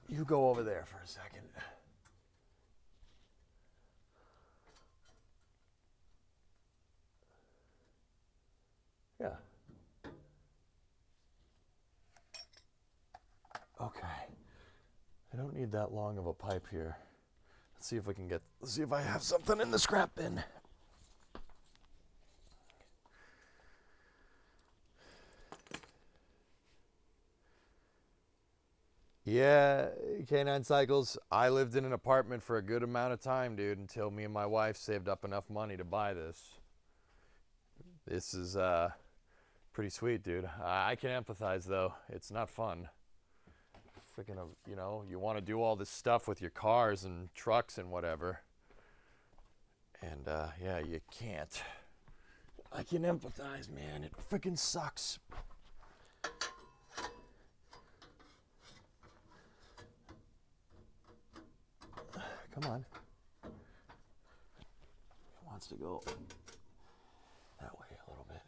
You go over there for a second. Yeah. Okay. I don't need that long of a pipe here. Let's see if I have something in the scrap bin. Yeah, Canine Cycles. I lived in an apartment for a good amount of time, dude, until me and my wife saved up enough money to buy this. This is pretty sweet, dude. I can empathize, though. It's not fun. Freaking, you want to do all this stuff with your cars and trucks and whatever. And, yeah, you can't. I can empathize, man. It freaking sucks. Come on. It wants to go that way a little bit.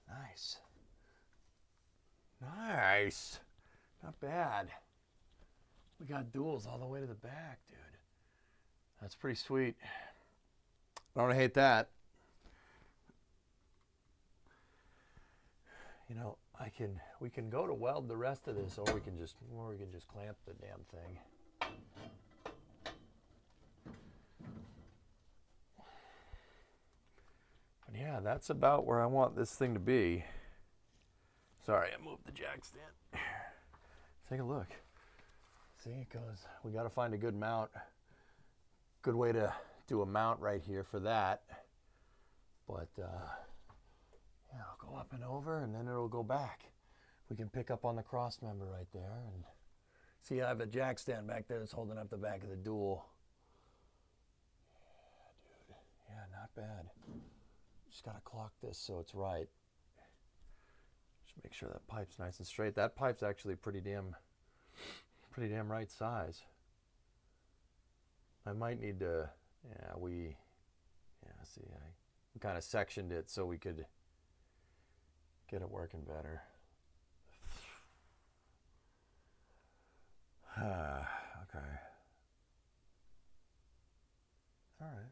Nice. Nice. Not bad. We got duals all the way to the back, dude. That's pretty sweet. I don't hate that. You know, we can go to weld the rest of this, or we can just clamp the damn thing. But yeah, that's about where I want this thing to be. Sorry, I moved the jack stand. Take a look. See, it goes. We got to find a good mount. Good way to do a mount right here for that. But yeah, I'll go up and over, and then it'll go back. We can pick up on the cross member right there, and see, I have a jack stand back there that's holding up the back of the dual. Yeah, dude. Yeah, not bad. Just gotta clock this so it's right. Just make sure that pipe's nice and straight. That pipe's actually pretty damn right size. I might need to, we kind of sectioned it so we could get it working better. Okay. All right.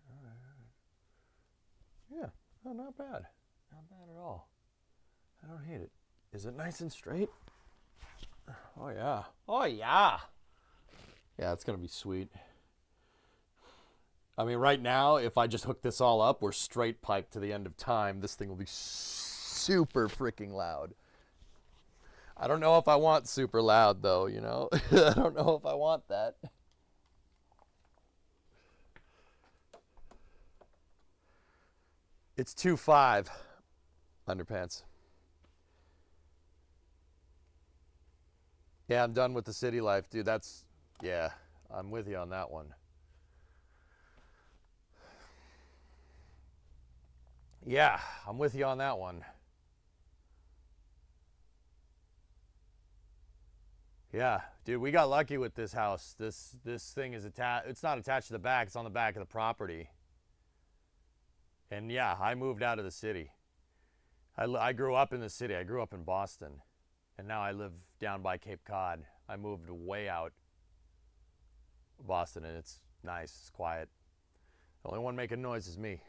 Yeah, no, not bad. Not bad at all. I don't hate it. Is it nice and straight? Oh, yeah. Oh, yeah. Yeah, it's going to be sweet. I mean, right now, if I just hook this all up, we're straight pipe to the end of time. This thing will be super freaking loud. I don't know if I want super loud, though, you know? I don't know if I want that. It's 2.5 underpants. Yeah, I'm done with the city life, dude. Yeah, I'm with you on that one. Yeah, I'm with you on that one. Yeah, dude, we got lucky with this house. This thing is attached. It's not attached to the back. It's on the back of the property. And yeah, I moved out of the city. I grew up in the city. I grew up in Boston. And now I live down by Cape Cod. I moved way out of Boston, and it's nice. It's quiet. The only one making noise is me.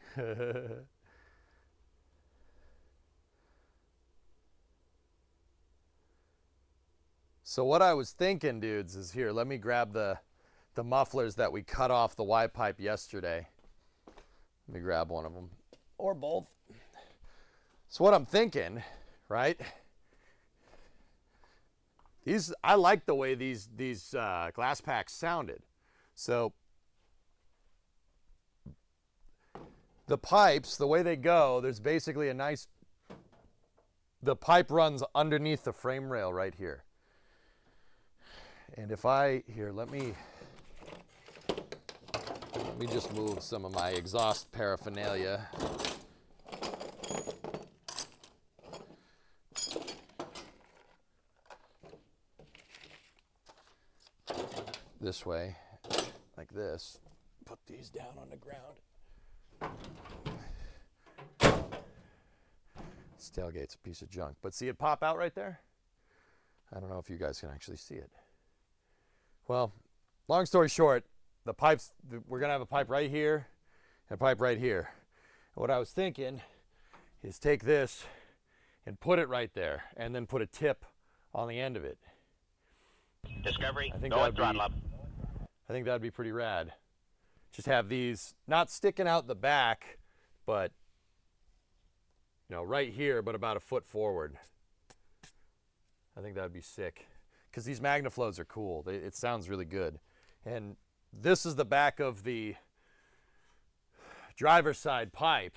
So what I was thinking, dudes, is here. Let me grab the mufflers that we cut off the Y pipe yesterday. Let me grab one of them, or both. So what I'm thinking, right? I like the way these glass packs sounded. So the pipes, the way they go, there's basically the pipe runs underneath the frame rail right here. And let me just move some of my exhaust paraphernalia. This way, like this. Put these down on the ground. This tailgate's a piece of junk, but see it pop out right there? I don't know if you guys can actually see it. Well, long story short, the pipes, we're gonna have a pipe right here and a pipe right here. And what I was thinking is take this and put it right there and then put a tip on the end of it. Discovery, I think go and throttle up. I think that'd be pretty rad. Just have these not sticking out the back, but right here, but about a foot forward. I think that'd be sick. Because these MagnaFlows are cool. It sounds really good. And this is the back of the driver's side pipe.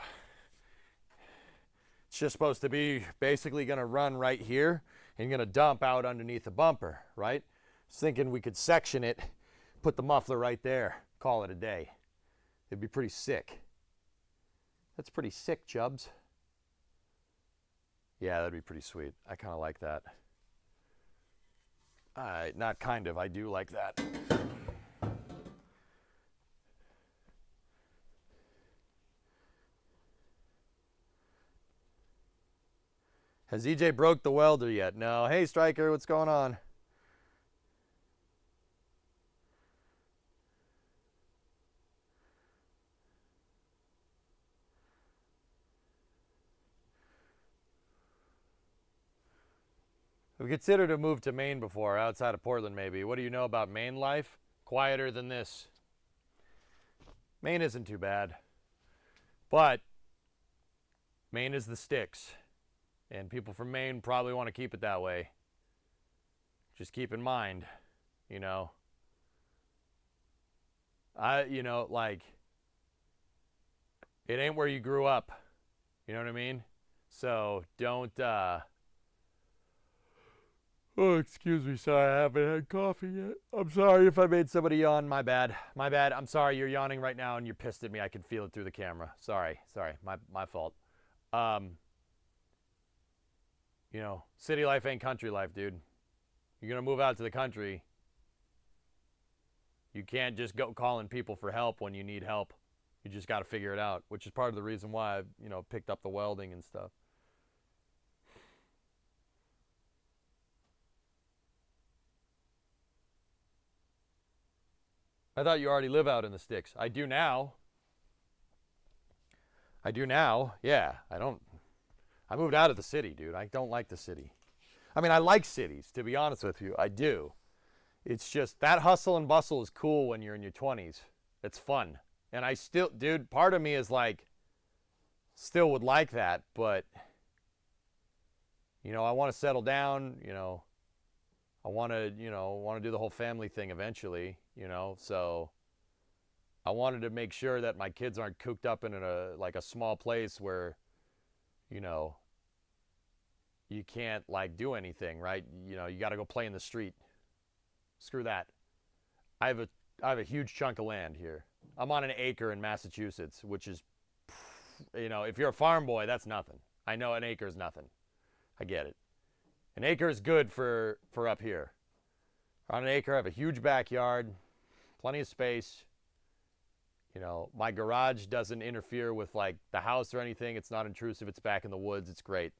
It's just supposed to be basically going to run right here and going to dump out underneath the bumper, right? I was thinking we could section it, put the muffler right there, call it a day. It'd be pretty sick. That's pretty sick, Chubbs. Yeah, that'd be pretty sweet. I kind of like that. Not kind of, I do like that. Has EJ broke the welder yet? No. Hey, Striker, what's going on? I've considered a move to Maine before, outside of Portland maybe. What do you know about Maine life? Quieter than this. Maine isn't too bad. But Maine is the sticks. And people from Maine probably want to keep it that way. Just keep in mind, you know. Like, it ain't where you grew up. You know what I mean? So don't, oh, excuse me, sorry, I haven't had coffee yet. I'm sorry if I made somebody yawn, my bad. My bad, I'm sorry, you're yawning right now and you're pissed at me. I can feel it through the camera. Sorry, my fault. You know, city life ain't country life, dude. You're gonna move out to the country. You can't just go calling people for help when you need help. You just gotta figure it out, which is part of the reason why I've, picked up the welding and stuff. I thought you already live out in the sticks. I do now. Yeah, I moved out of the city, dude. I don't like the city. I mean, I like cities, to be honest with you. I do. It's just that hustle and bustle is cool when you're in your 20s. It's fun. And I still, dude, part of me is like, still would like that, but, I want to settle down, I want to do the whole family thing eventually, so I wanted to make sure that my kids aren't cooped up in a small place where, you can't do anything, right? You got to go play in the street. Screw that. I have a huge chunk of land here. I'm on an acre in Massachusetts, which is, if you're a farm boy, that's nothing. I know an acre is nothing. I get it. An acre is good for up here. On an acre, I have a huge backyard, plenty of space. My garage doesn't interfere with the house or anything. It's not intrusive. It's back in the woods. It's great.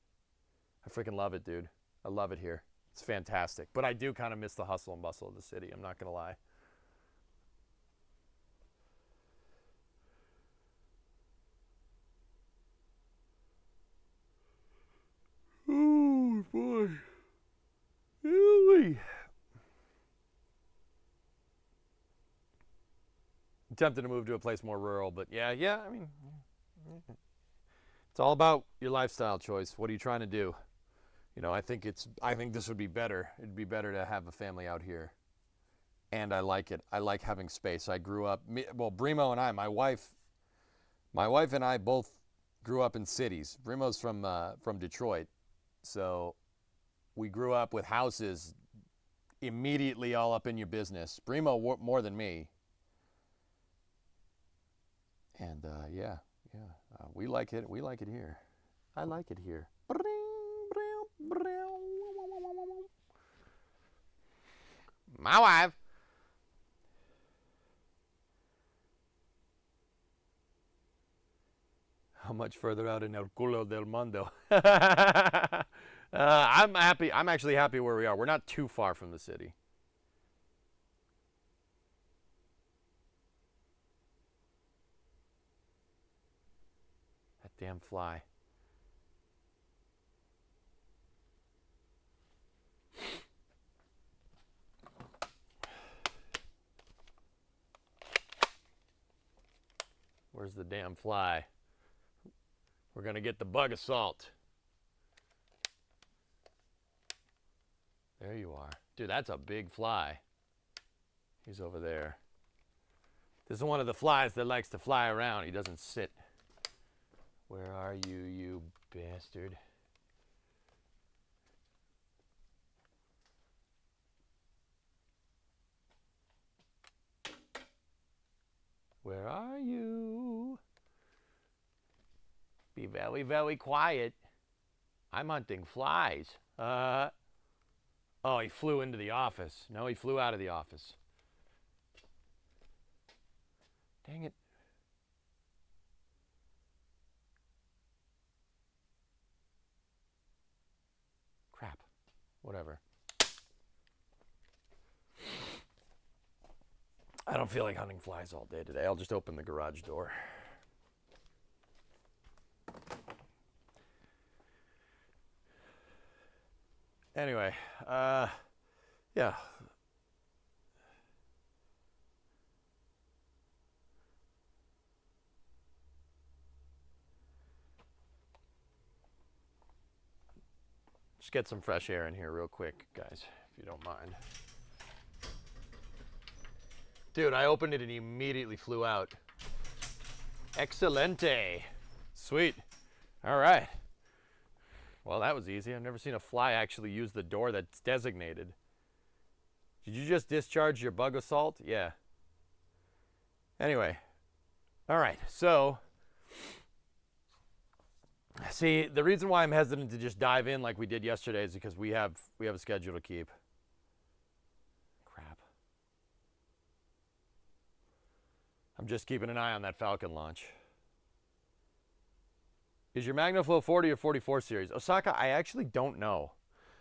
I freaking love it, dude. I love it here. It's fantastic. But I do kind of miss the hustle and bustle of the city. I'm not going to lie. Oh, boy. Really? I'm tempted to move to a place more rural, but yeah, I mean, it's all about your lifestyle choice. What are you trying to do? I think this would be better. It'd be better to have a family out here. And I like it. I like having space. I grew up, Brimo and I, my wife and I both grew up in cities. Brimo's from Detroit. So we grew up with houses immediately all up in your business. Brimo more than me. And we like it. We like it here. I like it here. My wife. How much further out in El Culo del Mundo? I'm happy. I'm actually happy where we are. We're not too far from the city. That damn fly. Where's the damn fly? We're going to get the bug assault. There you are. Dude, that's a big fly. He's over there. This is one of the flies that likes to fly around. He doesn't sit. Where are you, you bastard? Where are you? Be very, very quiet. I'm hunting flies. Oh, he flew into the office. No, he flew out of the office. Dang it. Crap. Whatever. I don't feel like hunting flies all day today. I'll just open the garage door. Anyway, yeah. Just get some fresh air in here real quick, guys, if you don't mind. Dude, I opened it and he immediately flew out. Excelente. Sweet. All right. Well, that was easy. I've never seen a fly actually use the door that's designated. Did you just discharge your bug assault? Yeah. Anyway. All right. So, see, the reason why I'm hesitant to just dive in like we did yesterday is because we have a schedule to keep. Crap. I'm just keeping an eye on that Falcon launch. Is your MagnaFlow 40 or 44 series? Osaka, I actually don't know.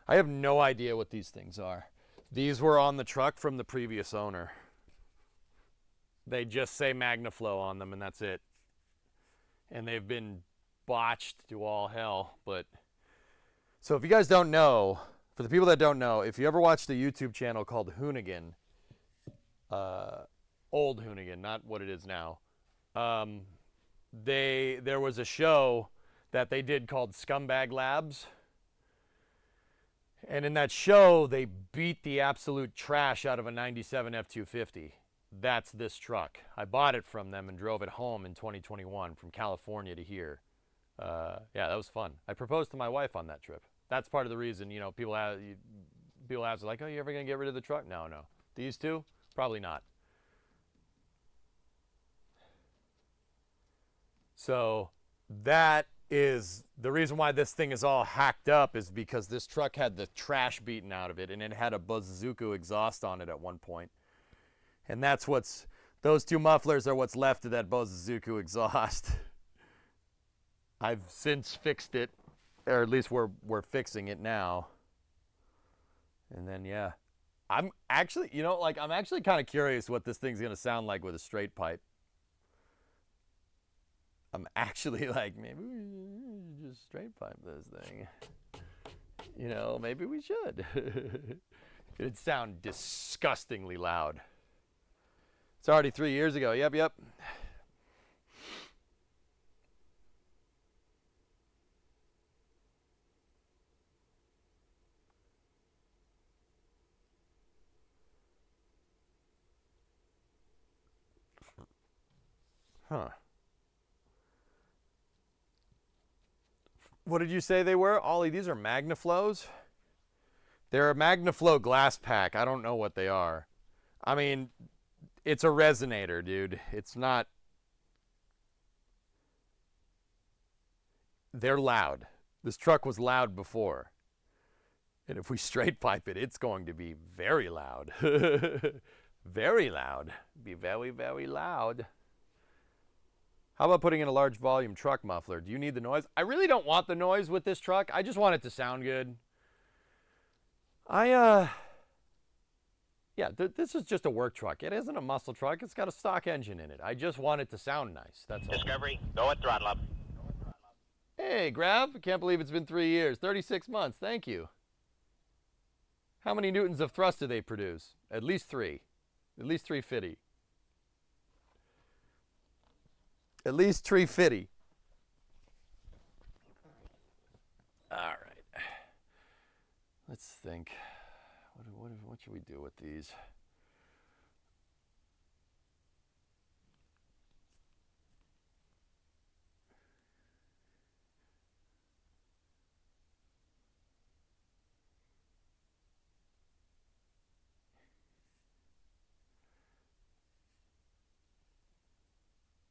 I have no idea what these things are. These were on the truck from the previous owner. They just say MagnaFlow on them and that's it. And they've been botched to all hell. But so if you guys don't know, for the people that don't know, if you ever watched a YouTube channel called Hoonigan, old Hoonigan, not what it is now, there was a show that they did called Scumbag Labs. And in that show, they beat the absolute trash out of a 97 F-250. That's this truck. I bought it from them and drove it home in 2021 from California to here. Yeah, that was fun. I proposed to my wife on that trip. That's part of the reason, you know, people ask like, oh, you ever going to get rid of the truck? No, no. These two? Probably not. So that is the reason why this thing is all hacked up, is because this truck had the trash beaten out of it and it had a Bozuku exhaust on it at one point. And that's those two mufflers are what's left of that Bozuku exhaust. I've since fixed it, or at least we're fixing it now. And then, yeah, I'm actually, you know, like, I'm actually kind of curious what this thing's going to sound like with a straight pipe. I'm actually like, maybe we should just straight pipe this thing. You know, maybe we should. It'd sound disgustingly loud. It's already 3 years ago. Yep, yep. Huh. What did you say they were? Ollie, these are MagnaFlows? They're a MagnaFlow glass pack. I don't know what they are. I mean, it's a resonator, dude. It's not... They're loud. This truck was loud before. And if we straight pipe it, it's going to be very loud. Very loud. Be very, very loud. How about putting in a large volume truck muffler? Do you need the noise? I really don't want the noise with this truck. I just want it to sound good. Yeah, this is just a work truck. It isn't a muscle truck. It's got a stock engine in it. I just want it to sound nice. That's all. Discovery, go at throttle up. Hey, Grav. I can't believe it's been 3 years. 36 months. Thank you. How many newtons of thrust do they produce? At least 3. At least 350. At least 350. All right. Let's think. What should we do with these?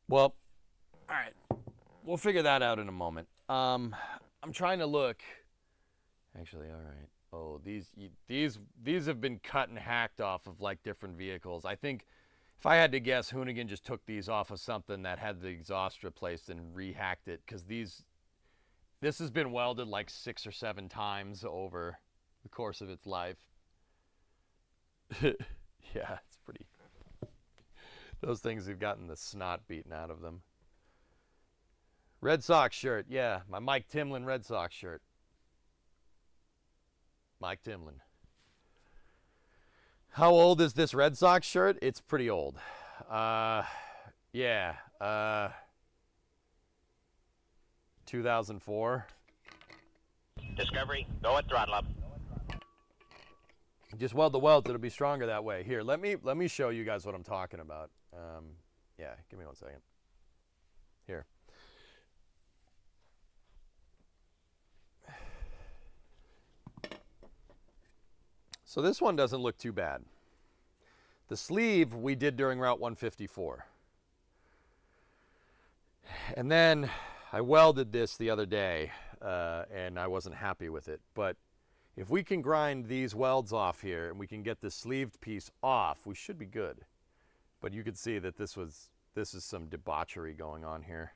Well, all right. We'll figure that out in a moment. I'm trying to look. Actually, all right. Oh, these have been cut and hacked off of like different vehicles. I think if I had to guess, Hoonigan just took these off of something that had the exhaust replaced and rehacked it, because this has been welded like 6 or 7 times over the course of its life. Yeah, it's pretty. Those things have gotten the snot beaten out of them. Red Sox shirt, yeah, my Mike Timlin Red Sox shirt. Mike Timlin. How old is this Red Sox shirt? It's pretty old. Yeah, 2004. Discovery, go at throttle up. Just weld the welds, it'll be stronger that way. Here, let me show you guys what I'm talking about. Yeah, give me 1 second. Here. So this one doesn't look too bad. The sleeve we did during Route 154. And then I welded this the other day, and I wasn't happy with it. But if we can grind these welds off here and we can get the sleeved piece off, we should be good. But you could see that this is some debauchery going on here.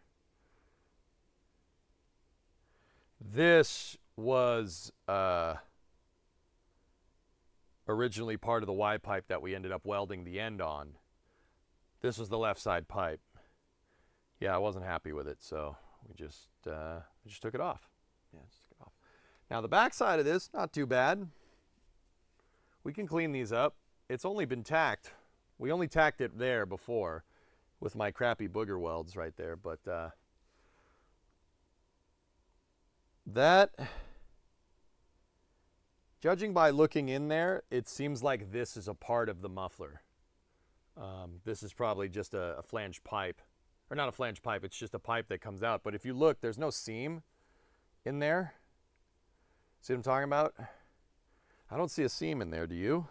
This was originally part of the Y pipe that we ended up welding the end on. This was the left side pipe. Yeah, I wasn't happy with it, so we just took it off. Yeah, just took it off. Now the back side of this, not too bad. We can clean these up. It's only been tacked. We only tacked it there before with my crappy booger welds right there, but that, judging by looking in there, it seems like this is a part of the muffler. This is probably just a flanged pipe. Or not a flange pipe, it's just a pipe that comes out. But if you look, there's no seam in there. See what I'm talking about? I don't see a seam in there, do you?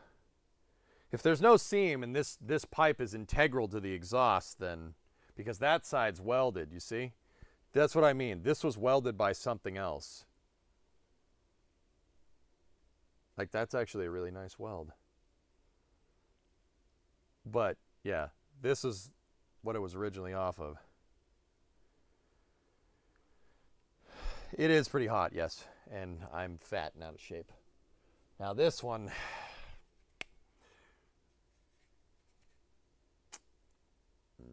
If there's no seam and this pipe is integral to the exhaust, then, because that side's welded, you see? That's what I mean. This was welded by something else. Like, that's actually a really nice weld. But, yeah, this is what it was originally off of. It is pretty hot, yes, and I'm fat and out of shape. Now this one, yeah.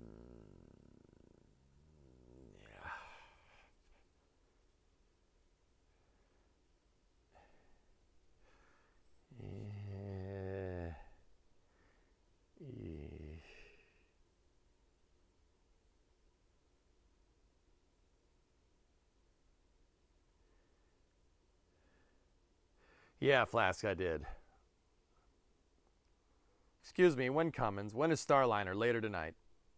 Yeah, Flask, I did. Excuse me, when Cummins? When is Starliner? Later tonight.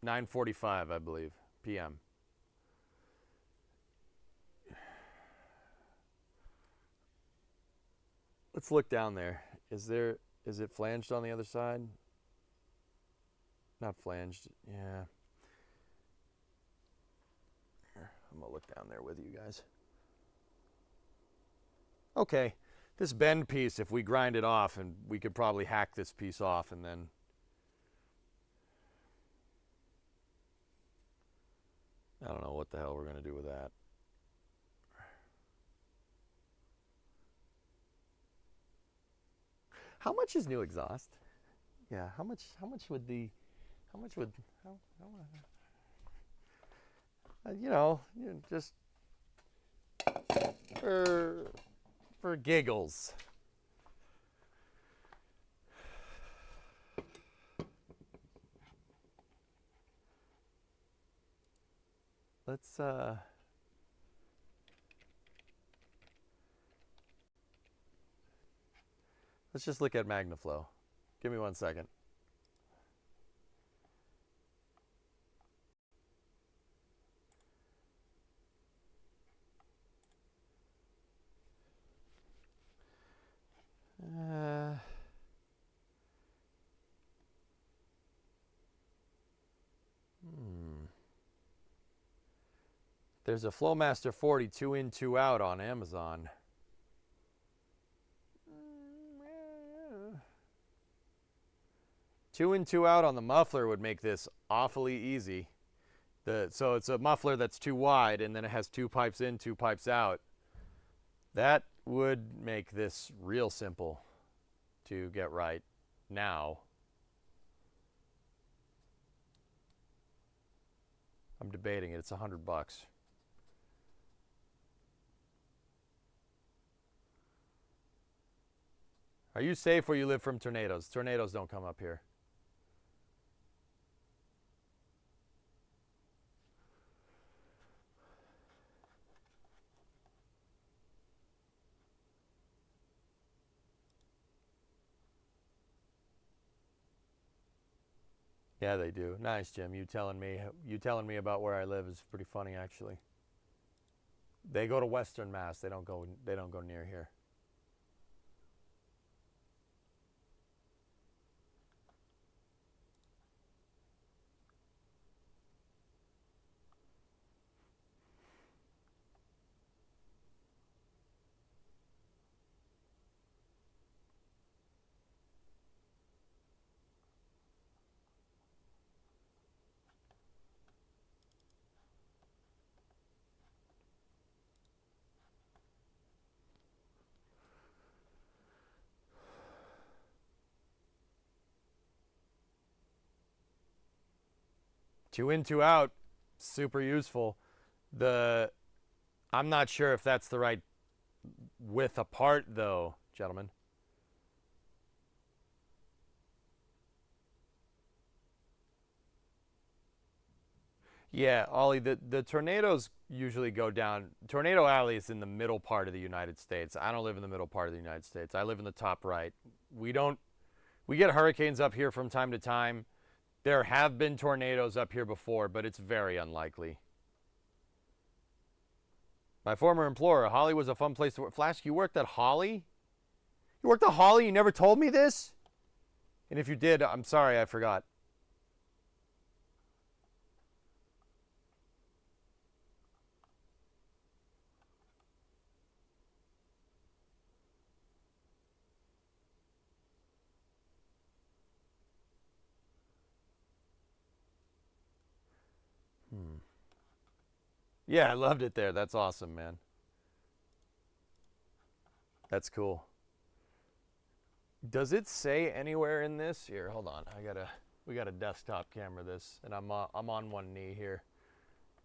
9:45, I believe, p.m. Let's look down there. Is it flanged on the other side? Not flanged, yeah. Here, I'm gonna look down there with you guys. Okay, this bend piece, if we grind it off, and we could probably hack this piece off and then I don't know what the hell we're gonna do with that. How much is new exhaust? Yeah, how much would just for giggles. Let's just look at MagnaFlow. Give me 1 second. There's a Flowmaster 40 2 in 2 out on Amazon. Two in, two out on the muffler would make this awfully easy. So it's a muffler that's too wide, and then it has 2 pipes in, 2 pipes out. That would make this real simple to get right now. I'm debating it. It's $100. Are you safe where you live from tornadoes? Tornadoes don't come up here. Yeah, they do. Nice, Jim. You telling me about where I live is pretty funny, actually. They go to Western Mass. They don't go near here. Two in, two out, super useful. I'm not sure if that's the right width apart, though, gentlemen. Yeah, Ollie, the tornadoes usually go down. Tornado Alley is in the middle part of the United States. I don't live in the middle part of the United States. I live in the top right. We get hurricanes up here from time to time. There have been tornadoes up here before, but it's very unlikely. My former employer, Holly was a fun place to work. Flash, you worked at Holly? You worked at Holly? You never told me this? And if you did, I'm sorry, I forgot. Yeah, I loved it there. That's awesome, man. That's cool. Does it say anywhere in this? Here, hold on. We got a desktop camera this, and I'm on one knee here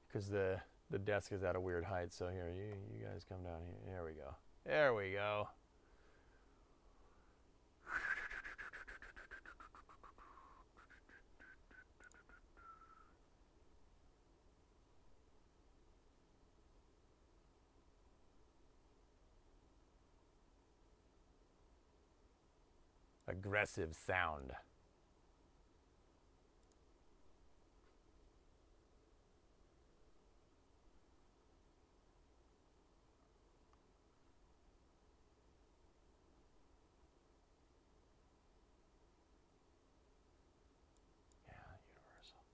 because the desk is at a weird height. So here, you guys come down here. There we go. There we go. Aggressive sound. Yeah, universal.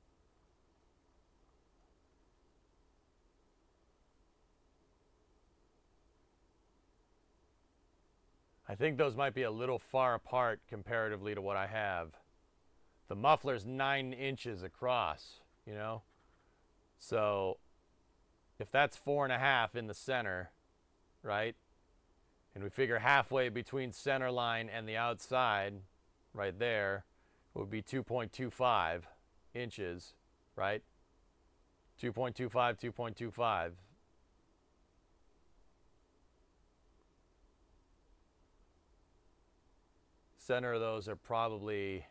I think those might be a little far apart comparatively to what I have. The muffler's 9 inches across, you know? So if that's 4.5 in the center, right? And we figure halfway between center line and the outside, right there, would be 2.25 inches, right? 2.25, 2.25. Center of those are probably,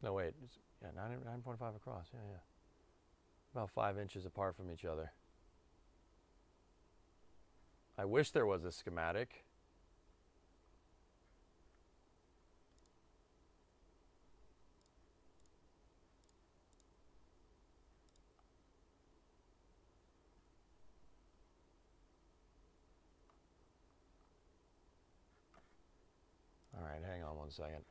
no wait, yeah, 9.5 across, yeah. About 5 inches apart from each other. I wish there was a schematic. All right, hang on one second.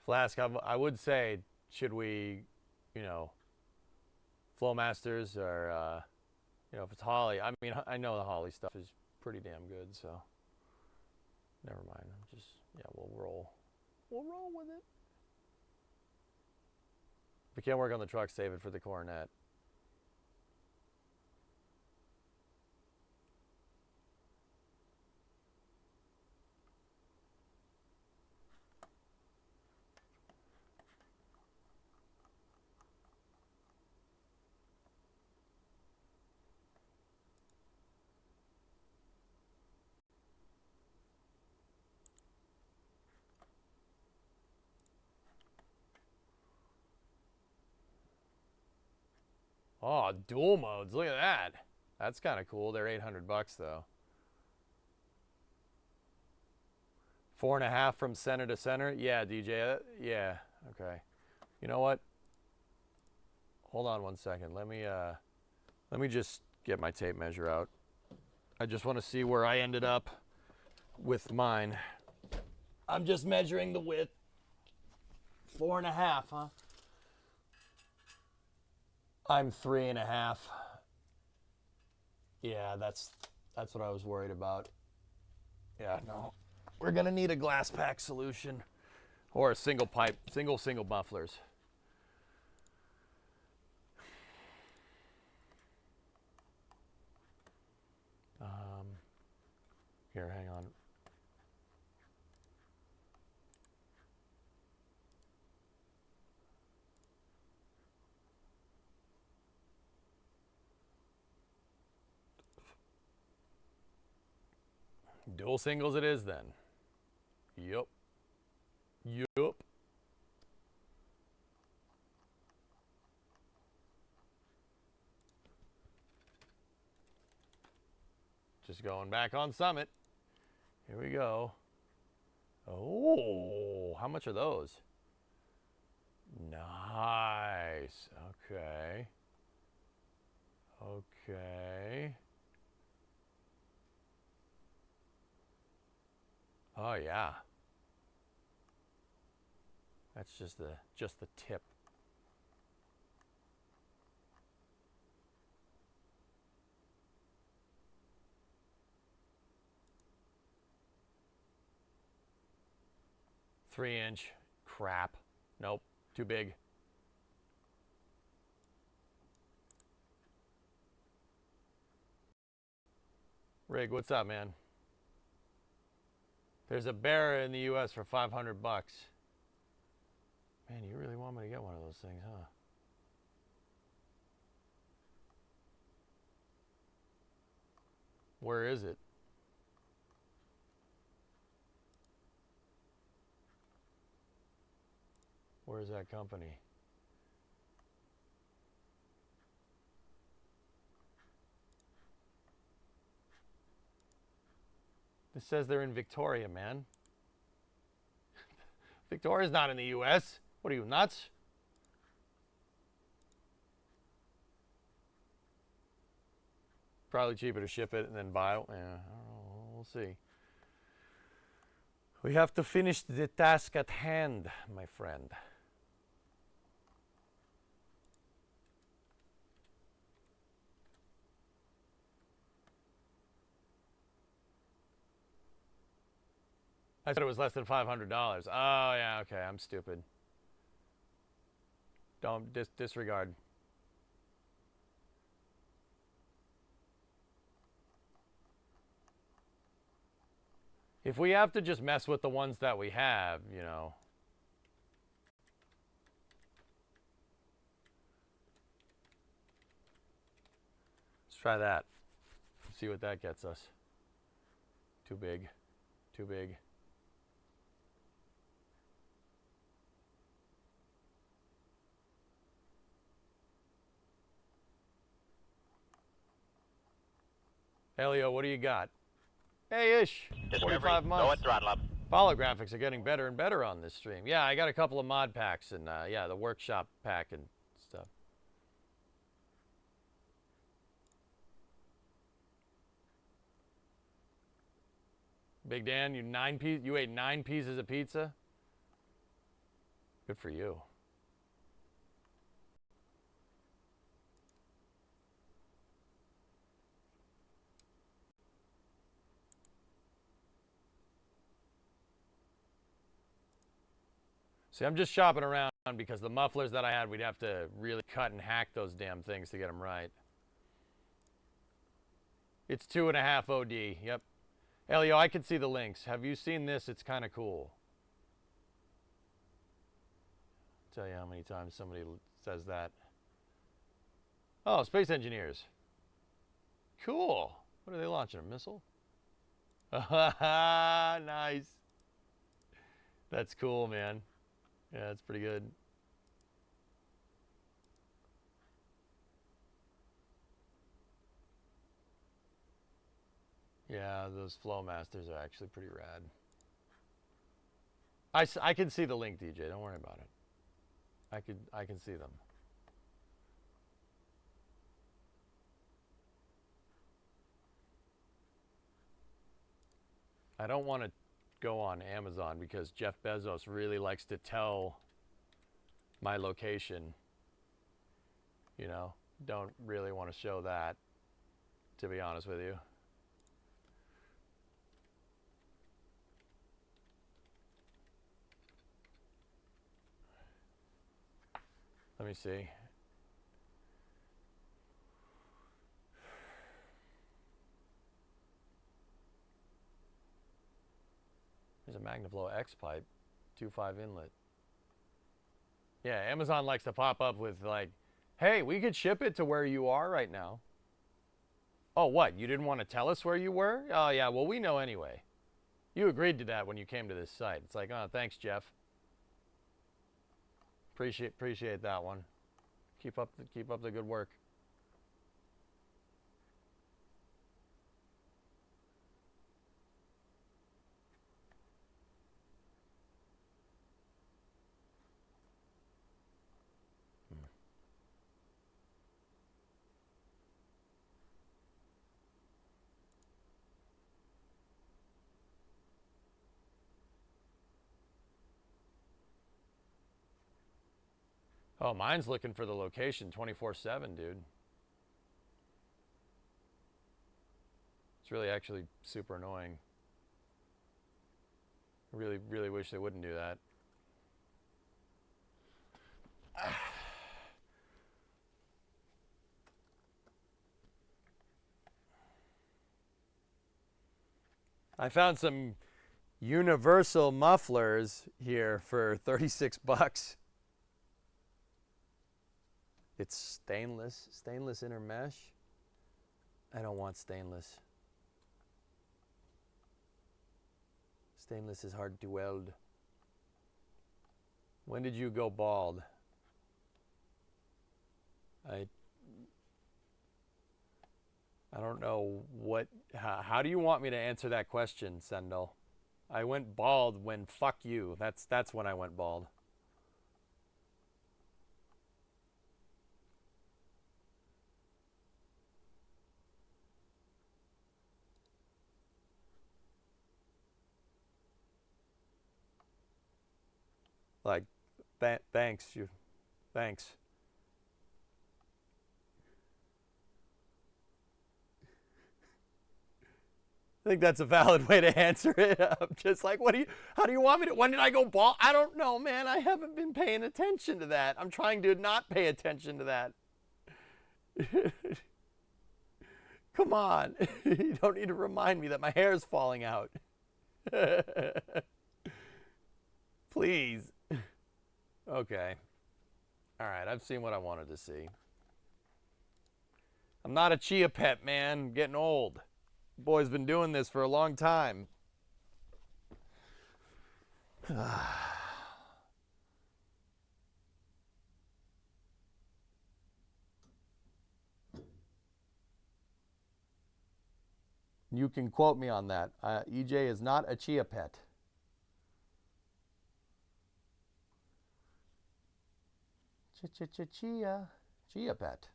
Flask, I would say, should we, you know, Flowmasters or, you know, if it's Holly. I mean, I know the Holly stuff is pretty damn good, so never mind. I'm just, yeah, we'll roll. We'll roll with it. If we can't work on the truck, save it for the Coronet. Oh, dual modes. Look at that. That's kind of cool. They're $800 though. 4.5 from center to center. Yeah, DJ. Yeah. Okay. You know what? Hold on one second. Let me just get my tape measure out. I just want to see where I ended up with mine. I'm just measuring the width. 4.5, huh? I'm 3.5. Yeah, that's what I was worried about. Yeah, no. We're gonna need a glass pack solution or a single pipe, single mufflers. Here, hang on. Dual singles it is then. Yup. Yup. Just going back on Summit. Here we go. Oh, how much are those? Nice. Okay. Okay. Oh yeah. That's just the tip. Three-inch. Crap. Nope. Too big. Rig, what's up, man? There's a bear in the U.S. for $500. Man, you really want me to get one of those things, huh? Where is it? Where is that company? This says they're in Victoria, man. Victoria's not in the U.S. What are you, nuts? Probably cheaper to ship it and then buy it. Yeah, I don't know. We'll see. We have to finish the task at hand, my friend. I said it was less than $500. Oh, yeah, okay, I'm stupid. Don't disregard. If we have to just mess with the ones that we have, you know. Let's try that. See what that gets us. Too big. Too big. Elio, what do you got? Hey-ish. Discovery, 45 go months. at throttle up. Follow graphics are getting better and better on this stream. Yeah, I got a couple of mod packs and yeah, the workshop pack and stuff. Big Dan, you ate 9 pieces of pizza? Good for you. See, I'm just shopping around because the mufflers that I had, we'd have to really cut and hack those damn things to get them right. It's 2.5 OD. Yep. Elio, I can see the links. Have you seen this? It's kind of cool. I'll tell you how many times somebody says that. Oh, space engineers. Cool. What are they launching? A missile? Nice. That's cool, man. Yeah, that's pretty good. Yeah, those Flowmasters are actually pretty rad. I can see the link, DJ. Don't worry about it. I can see them. I don't want to go on Amazon because Jeff Bezos really likes to tell my location. You know, don't really want to show that, to be honest with you. Let me see. There's a MagnaFlow X pipe, 2.5 inlet. Yeah, Amazon likes to pop up with like, hey, we could ship it to where you are right now. Oh, what? You didn't want to tell us where you were? Oh, yeah, well, we know anyway. You agreed to that when you came to this site. It's like, oh, thanks, Jeff. Appreciate that one. Keep up the good work. Oh, mine's looking for the location 24/7, dude. It's really actually super annoying. I really wish they wouldn't do that. I found some universal mufflers here for 36 bucks. It's stainless inner mesh. I don't want stainless. Stainless is hard to weld. When did you go bald? I don't know what, how do you want me to answer that question, Sendel? I went bald when, fuck you. That's when I went bald. Like, thanks. I think that's a valid way to answer it. I'm just like, how do you want me to, when did I go bald? I don't know, man. I haven't been paying attention to that. I'm trying to not pay attention to that. Come on. You don't need to remind me that my hair is falling out. Please. Okay. All right, I've seen what I wanted to see. I'm not a chia pet, man. I'm getting old. Boy's been doing this for a long time. You can quote me on that. EJ is not a chia pet. Chia pet.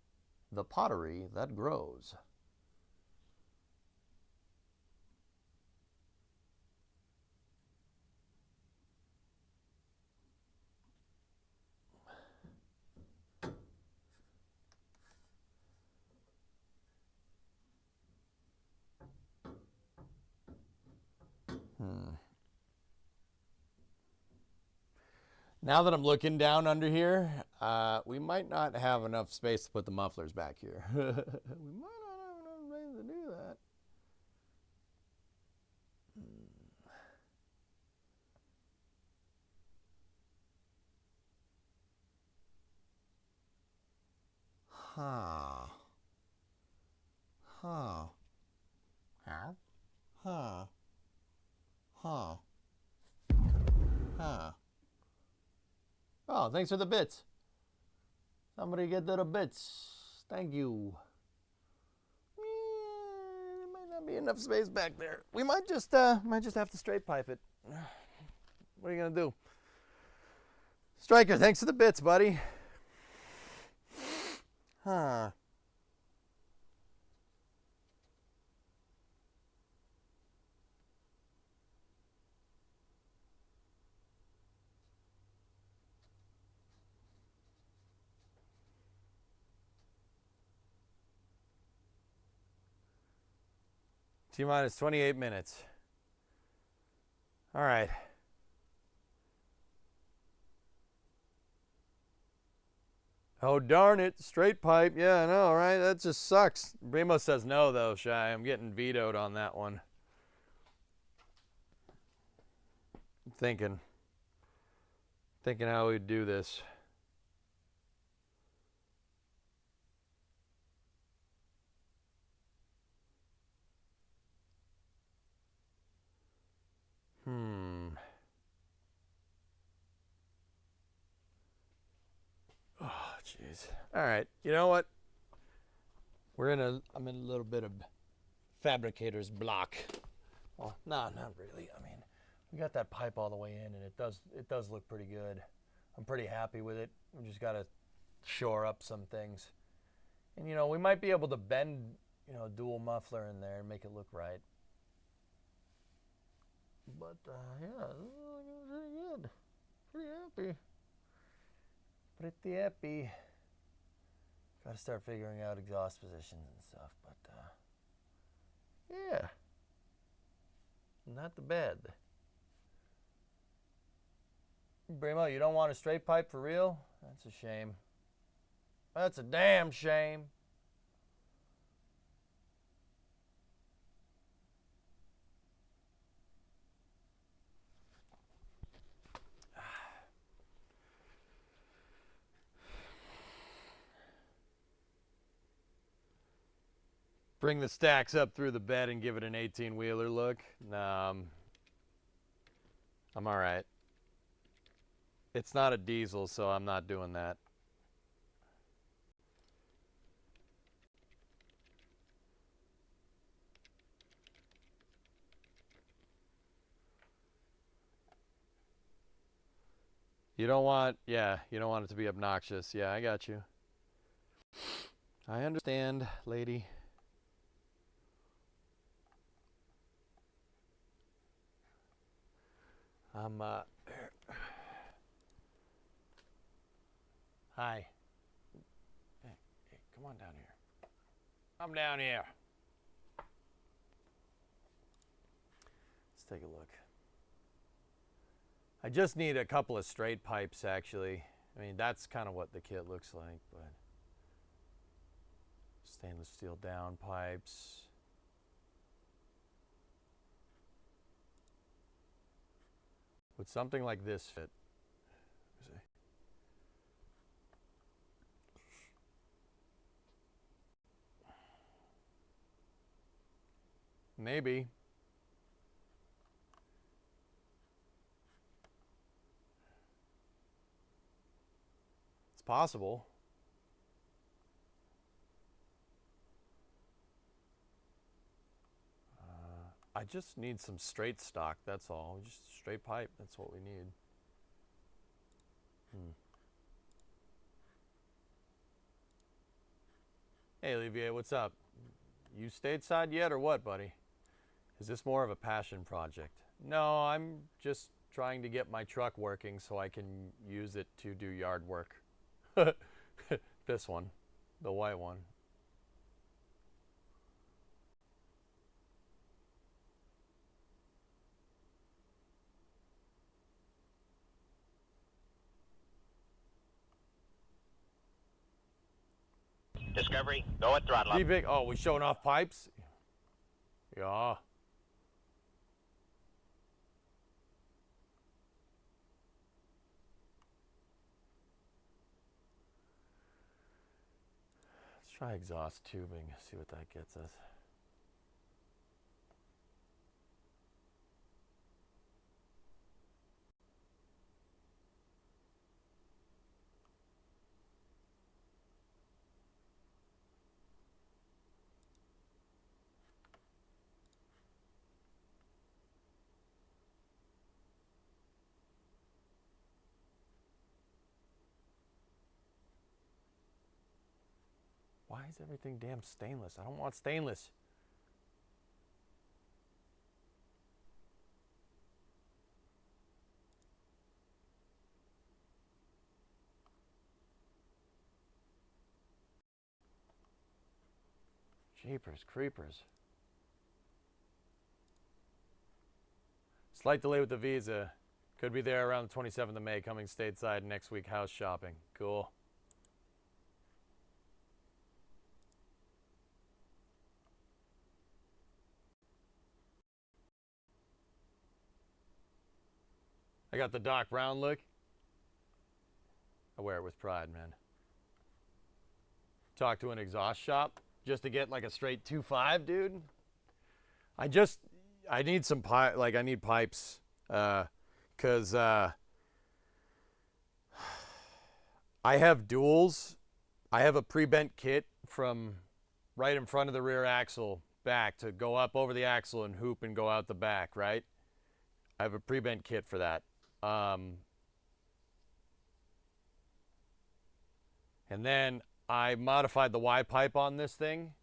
The pottery that grows. Now that I'm looking down under here, we might not have enough space to put the mufflers back here. We might not have enough space to do that. Huh. Huh. Huh? Huh. Huh. Huh. Oh, thanks for the bits. Somebody get the bits. Thank you. There might not be enough space back there. We might just have to straight pipe it. What are you gonna do? Striker, thanks for the bits, buddy. Huh. T-minus 28 minutes. All right. Oh, darn it. Straight pipe. Yeah, I know, right? That just sucks. Bremo says no, though, Shy. I'm getting vetoed on that one. I'm thinking how we'd do this. Oh, jeez. All right. You know what? I'm in a little bit of fabricator's block. Well, no, not really. I mean, we got that pipe all the way in, and it does look pretty good. I'm pretty happy with it. We just got to shore up some things. And, you know, we might be able to bend, you know, a dual muffler in there and make it look right. But, yeah, this is looking pretty good. Pretty happy. Pretty happy. Got to start figuring out exhaust positions and stuff, but, yeah. Not the bad. Bremo, you don't want a straight pipe for real? That's a shame. That's a damn shame. Bring the stacks up through the bed and give it an 18-wheeler look. Nah, I'm all right. It's not a diesel, so I'm not doing that. You don't want it to be obnoxious. Yeah, I got you. I understand, lady. Hi. Hey, come on down here. I'm down here. Let's take a look. I just need a couple of straight pipes, actually. I mean, that's kind of what the kit looks like, but stainless steel down pipes. Would something like this fit? Let me see. Maybe. It's possible. I just need some straight stock, that's all. Just straight pipe, that's what we need. Hey, Olivier, what's up? You stateside yet or what, buddy? Is this more of a passion project? No, I'm just trying to get my truck working so I can use it to do yard work. This one, the white one. Discovery, go at throttle up. Big. Oh, we showing off pipes? Yeah. Let's try exhaust tubing, see what that gets us. Why is everything damn stainless? I don't want stainless. Jeepers creepers. Slight delay with the visa. Could be there around the 27th of May, coming stateside next week, house shopping. Cool. I got the Doc Brown look. I wear it with pride, man. Talk to an exhaust shop just to get like a straight 2.5, dude. I need some pipe, like I need pipes, cause I have duals. I have a pre-bent kit from right in front of the rear axle back to go up over the axle and hoop and go out the back, right? I have a pre-bent kit for that. And then I modified the Y pipe on this thing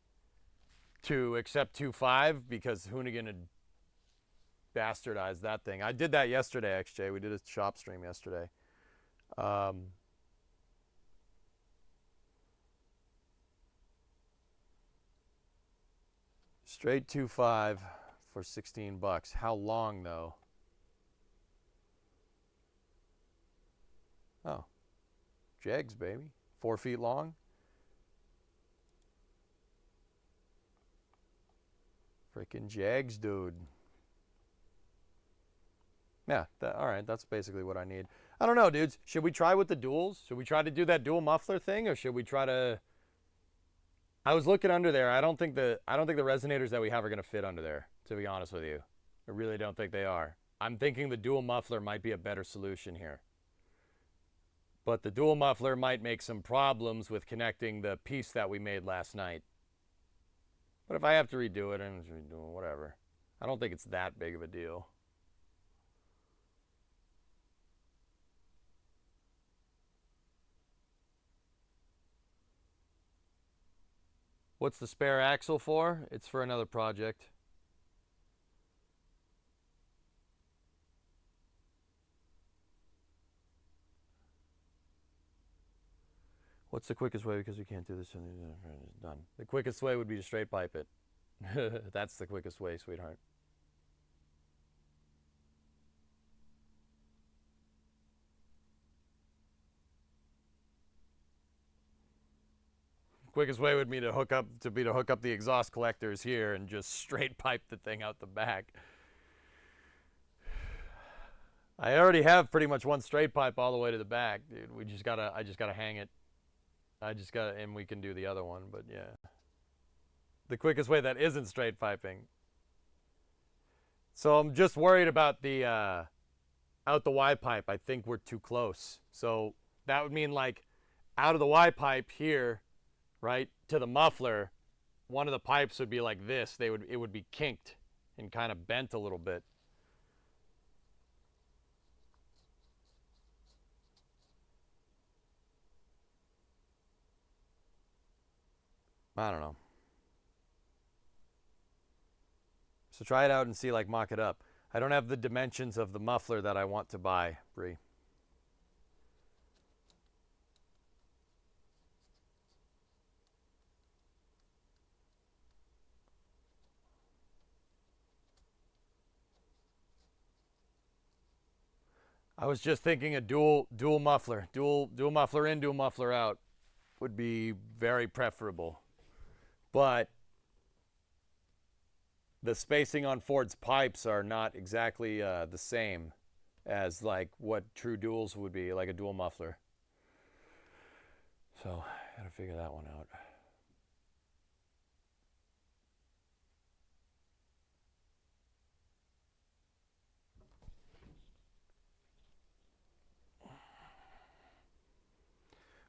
to accept 2.5 because Hoonigan had bastardized that thing. I did that yesterday, XJ. We did a shop stream yesterday. Straight 2.5 for $16. How long though? Oh, jegs, baby. 4 feet long. Freaking jegs, dude. Yeah, all right, that's basically what I need. I don't know, dudes. Should we try with the duals? Should we try to do that dual muffler thing, or should we try to... I was looking under there. I don't think the resonators that we have are going to fit under there, to be honest with you. I really don't think they are. I'm thinking the dual muffler might be a better solution here. But the dual muffler might make some problems with connecting the piece that we made last night. But if I have to redo it, I'm just redoing whatever. I don't think it's that big of a deal. What's the spare axle for? It's for another project. What's the quickest way? Because we can't do this. It's done. The quickest way would be to straight pipe it. That's the quickest way, sweetheart. Quickest way would be to hook up the exhaust collectors here and just straight pipe the thing out the back. I already have pretty much one straight pipe all the way to the back, dude. I just gotta hang it. And we can do the other one, but yeah. The quickest way that isn't straight piping. So I'm just worried about the out the Y pipe. I think we're too close. So that would mean like out of the Y pipe here, right, to the muffler, one of the pipes would be like this. It would be kinked and kind of bent a little bit. I don't know. So try it out and see, like, mock it up. I don't have the dimensions of the muffler that I want to buy, Bree. I was just thinking a dual muffler. Dual muffler in, dual muffler out. would be very preferable. But the spacing on Ford's pipes are not exactly the same as like what true duals would be, like a dual muffler. So I gotta figure that one out.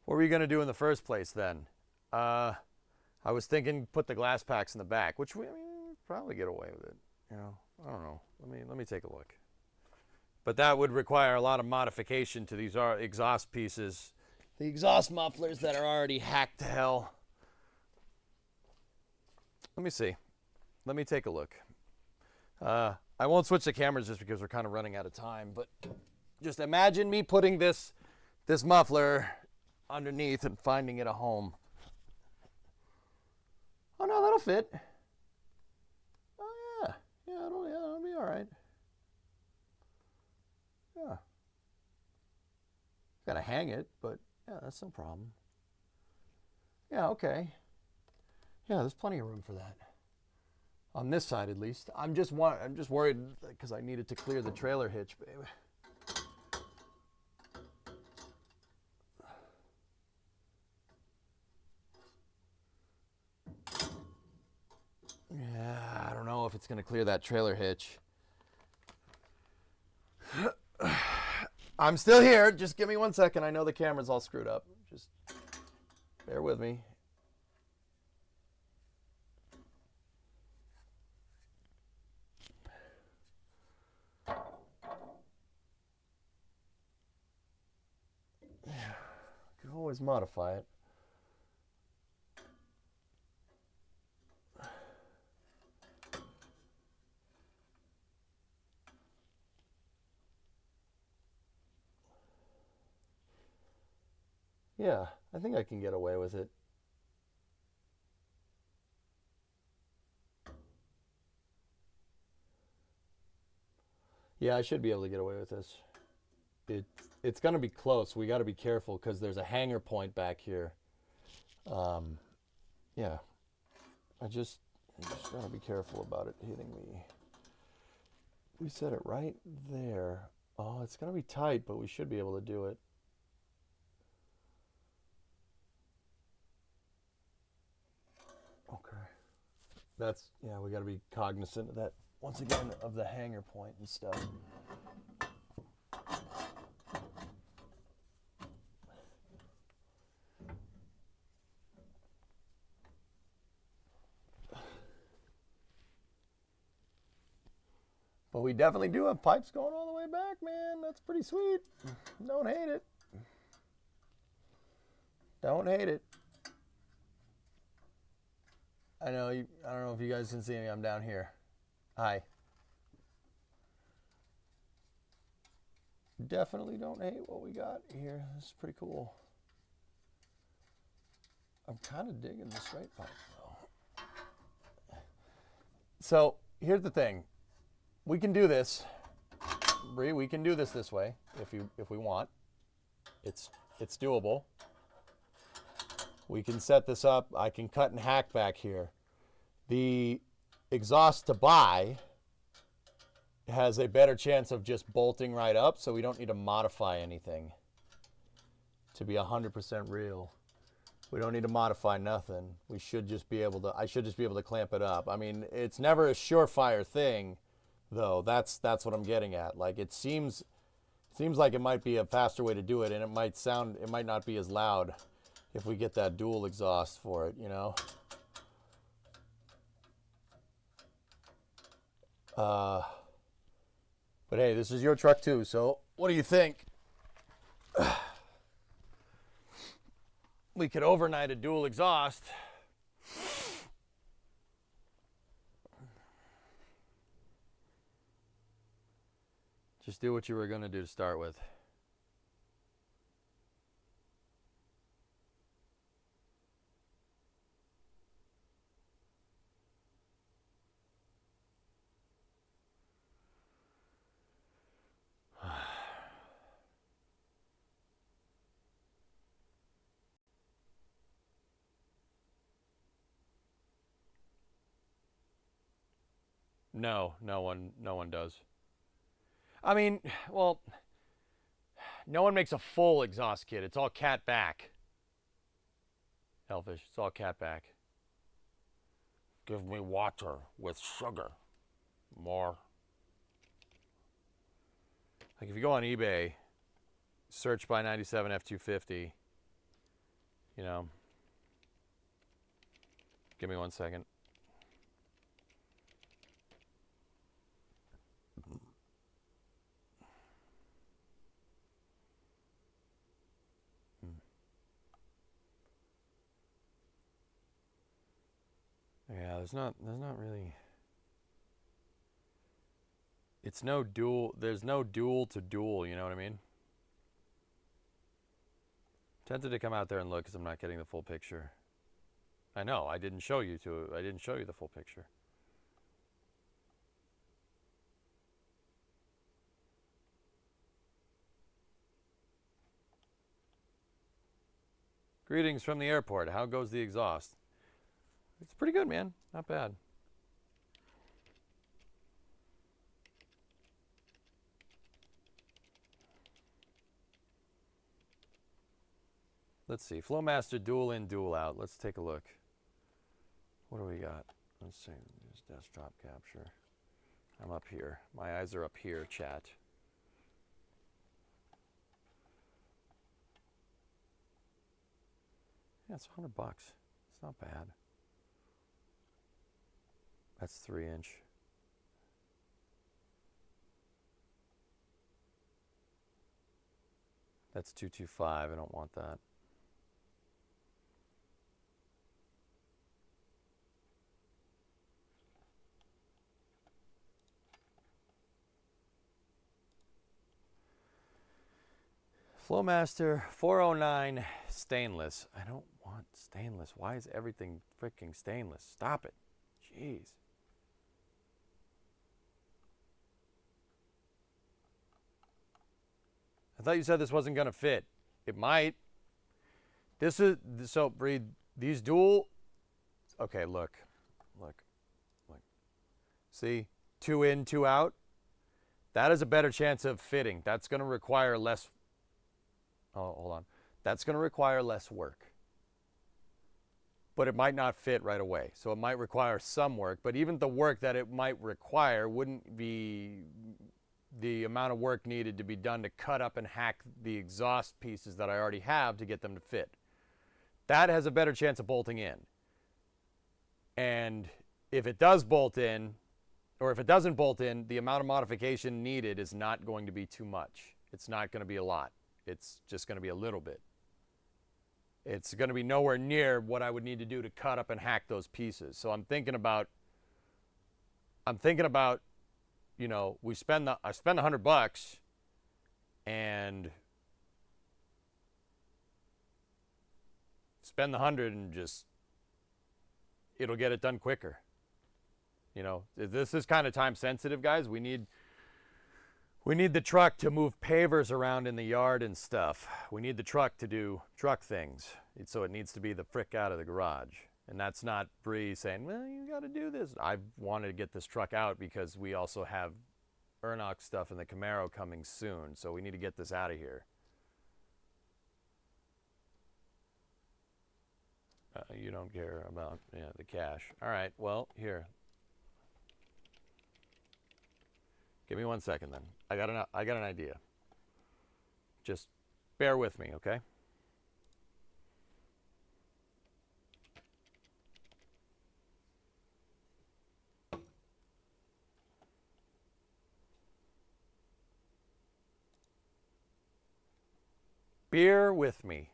What were you gonna do in the first place then? I was thinking put the glass packs in the back, which we probably get away with it. You know, I don't know. Let me take a look. But that would require a lot of modification to these exhaust pieces. The exhaust mufflers that are already hacked to hell. Let me see. Let me take a look. I won't switch the cameras just because we're kind of running out of time, but just imagine me putting this muffler underneath and finding it a home. Oh no, that'll fit. Oh yeah, it'll be all right. Yeah, gotta hang it, but yeah, that's no problem. Yeah, okay. Yeah, there's plenty of room for that. On this side, at least. I'm just worried because I needed to clear the trailer hitch, baby. Yeah, I don't know if it's gonna clear that trailer hitch. I'm still here. Just give me 1 second. I know the camera's all screwed up. Just bear with me. Yeah, you can always modify it. Yeah, I think I can get away with it. Yeah, I should be able to get away with this. It's going to be close. We got to be careful because there's a hanger point back here. Yeah, I just got to be careful about it hitting me. We set it right there. Oh, it's going to be tight, but we should be able to do it. Okay. Yeah, we got to be cognizant of that, once again, of the hanger point and stuff. But we definitely do have pipes going all the way back, man. That's pretty sweet. Don't hate it. Don't hate it. I don't know if you guys can see me. I'm down here. Hi. Definitely don't hate what we got here. This is pretty cool. I'm kind of digging the straight pipe though. So here's the thing. We can do this, Bree. We can do this way if we want. It's doable. We can set this up. I can cut and hack back here. The exhaust to buy has a better chance of just bolting right up, so we don't need to modify anything to be 100% real. We don't need to modify nothing. I should just be able to clamp it up. I mean, it's never a surefire thing, though. That's what I'm getting at. Like, it seems like it might be a faster way to do it, and it might not be as loud if we get that dual exhaust for it, you know? But hey, this is your truck too, so what do you think? We could overnight a dual exhaust. Just do what you were going to do to start with. No one does. I mean, well, no one makes a full exhaust kit. It's all cat back. Hellfish, it's all cat back. Give me water with sugar. More. Like if you go on eBay, search by 97 F250, you know, give me 1 second. Yeah, there's not really. It's no dual. There's no dual to dual. You know what I mean? Tempted to come out there and look because I'm not getting the full picture. I know. I didn't show you the full picture. Greetings from the airport. How goes the exhaust? It's pretty good, man. Not bad. Let's see. Flowmaster dual in, dual out. Let's take a look. What do we got? Let's see. There's desktop capture. I'm up here. My eyes are up here, chat. Yeah, it's $100. It's not bad. That's 3-inch. That's 225. I don't want that. Flowmaster 409 stainless. I don't want stainless. Why is everything freaking stainless? Stop it. Jeez. I thought you said this wasn't going to fit. It might. This is, so Breed, these dual, okay, look. See, 2 in, 2 out. That is a better chance of fitting. That's going to require less, oh, hold on. That's going to require less work. But it might not fit right away. So it might require some work, but even the work that it might require wouldn't be the amount of work needed to be done to cut up and hack the exhaust pieces that I already have to get them to fit. That has a better chance of bolting in. And if it does bolt in, or if it doesn't bolt in, the amount of modification needed is not going to be too much. It's not going to be a lot. It's just going to be a little bit. It's going to be nowhere near what I would need to do to cut up and hack those pieces. So I'm thinking about, you know, I spend $100 and spend the 100 and just, it'll get it done quicker. You know, this is kind of time sensitive, guys. We need the truck to move pavers around in the yard and stuff. We need the truck to do truck things. So it needs to be the frick out of the garage. And that's not Bree saying, well, you got to do this. I wanted to get this truck out because we also have Ernox stuff in the Camaro coming soon. So we need to get this out of here. You don't care about the cash. All right, well, here. Give me 1 second then. I got an idea. Just bear with me, okay? Bear with me.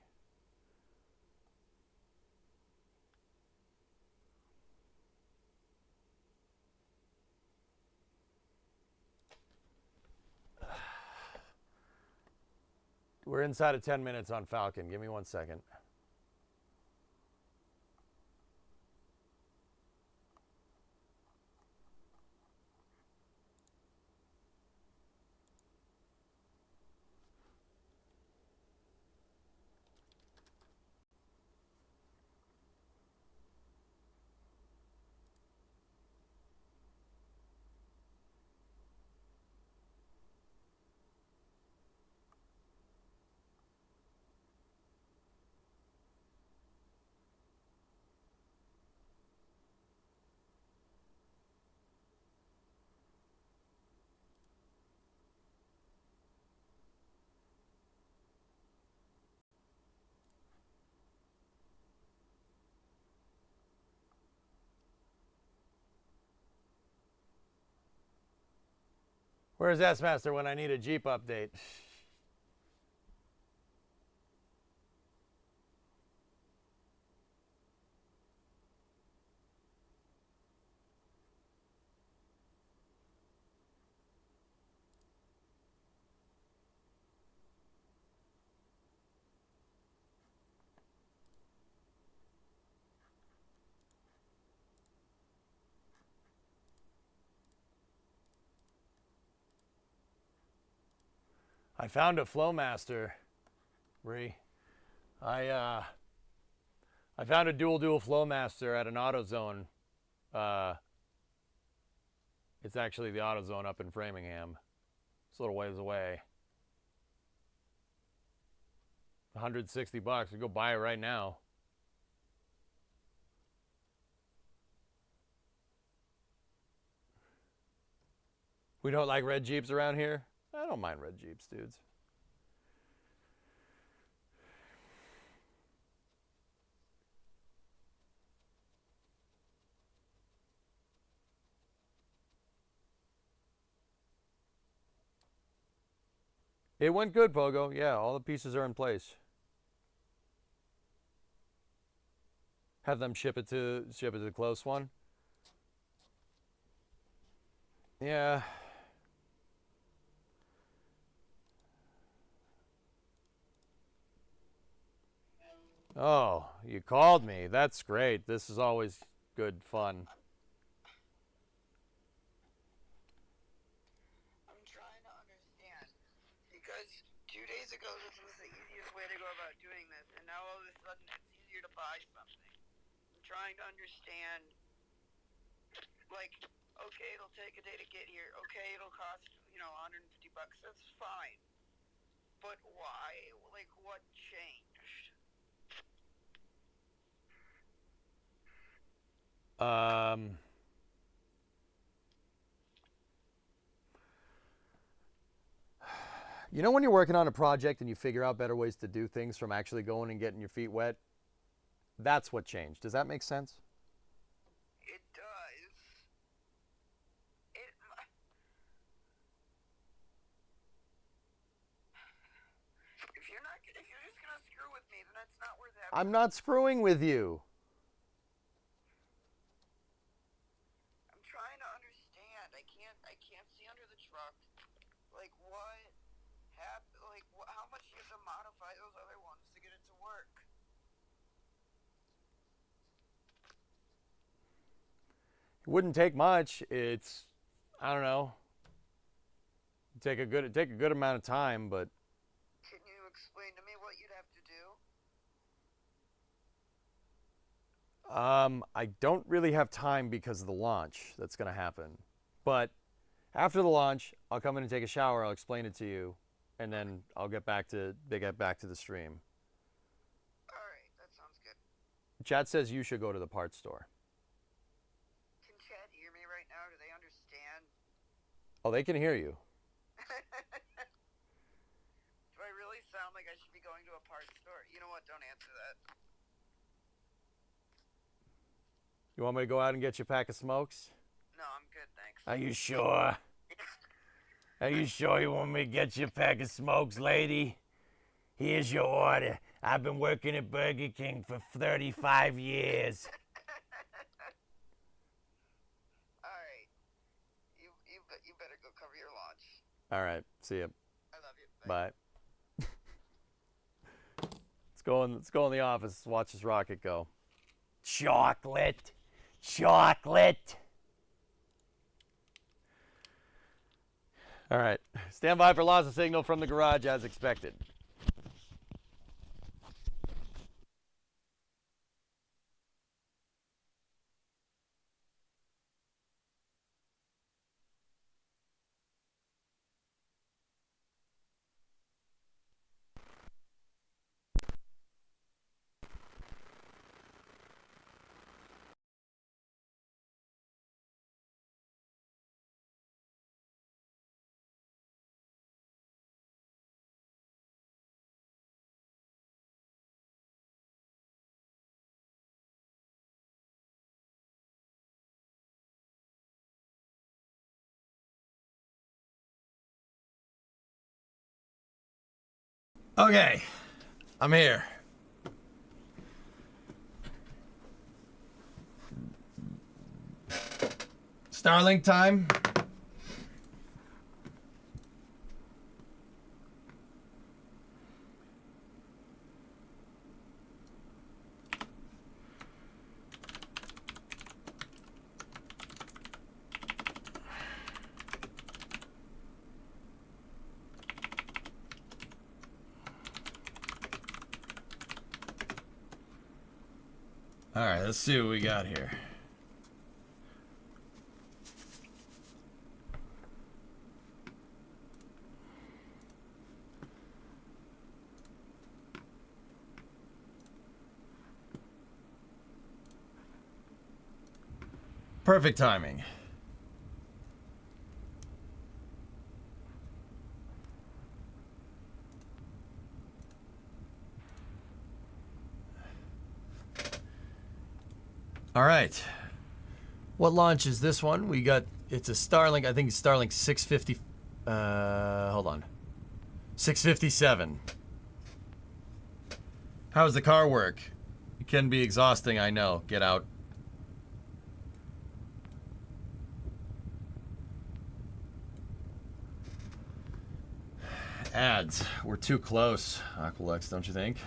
We're inside of 10 minutes on Falcon. Give me 1 second. Where's S-Master when I need a Jeep update? I found a Flowmaster, Bree. I found a dual Flowmaster at an AutoZone. It's actually the AutoZone up in Framingham. It's a little ways away. $160. We go buy it right now. We don't like red Jeeps around here. I don't mind red Jeeps, dudes. It went good, Pogo. Yeah, all the pieces are in place. Have them ship it to the close one. Yeah. Oh, you called me. That's great. This is always good fun. I'm trying to understand because 2 days ago this was the easiest way to go about doing this, and now all of a sudden it's easier to buy something. I'm trying to understand, like, okay, it'll take a day to get here. Okay, it'll cost, $150. That's fine. But why? Like, what changed? You know when you're working on a project and you figure out better ways to do things from actually going and getting your feet wet? That's what changed. Does that make sense? It does. It. If you're just gonna screw with me, then that's not worth having. I'm not screwing with you. I'm trying to understand. I can't see under the truck. Like what happened? Like how much do you have to modify those other ones to get it to work? It wouldn't take much. It's, I don't know, take a good amount of time, but Can you explain to me what you'd have to do? I don't really have time because of the launch that's going to happen. But after the launch, I'll come in and take a shower. I'll explain it to you, and then I'll get back to the stream. All right, that sounds good. Chad says you should go to the parts store. Can Chad hear me right now? Do they understand? Oh, they can hear you. Do I really sound like I should be going to a parts store? You know what? Don't answer that. You want me to go out and get you a pack of smokes? No, I'm good, thanks. Are you sure? Are you sure you want me to get you a pack of smokes, lady? Here's your order. I've been working at Burger King for 35 years. All right. You better go cover your launch. All right. See ya. I love you. Bye. Bye. Let's go in the office. Watch this rocket go. Chocolate. Chocolate. All right. Stand by for loss of signal from the garage as expected. Okay, I'm here. Starlink time. All right, let's see what we got here. Perfect timing. All right. What launch is this one? We got, it's a Starlink. I think it's Starlink 650. Hold on. 657. How does the car work? It can be exhausting, I know. Get out. Ads. We're too close, Aqualex, don't you think?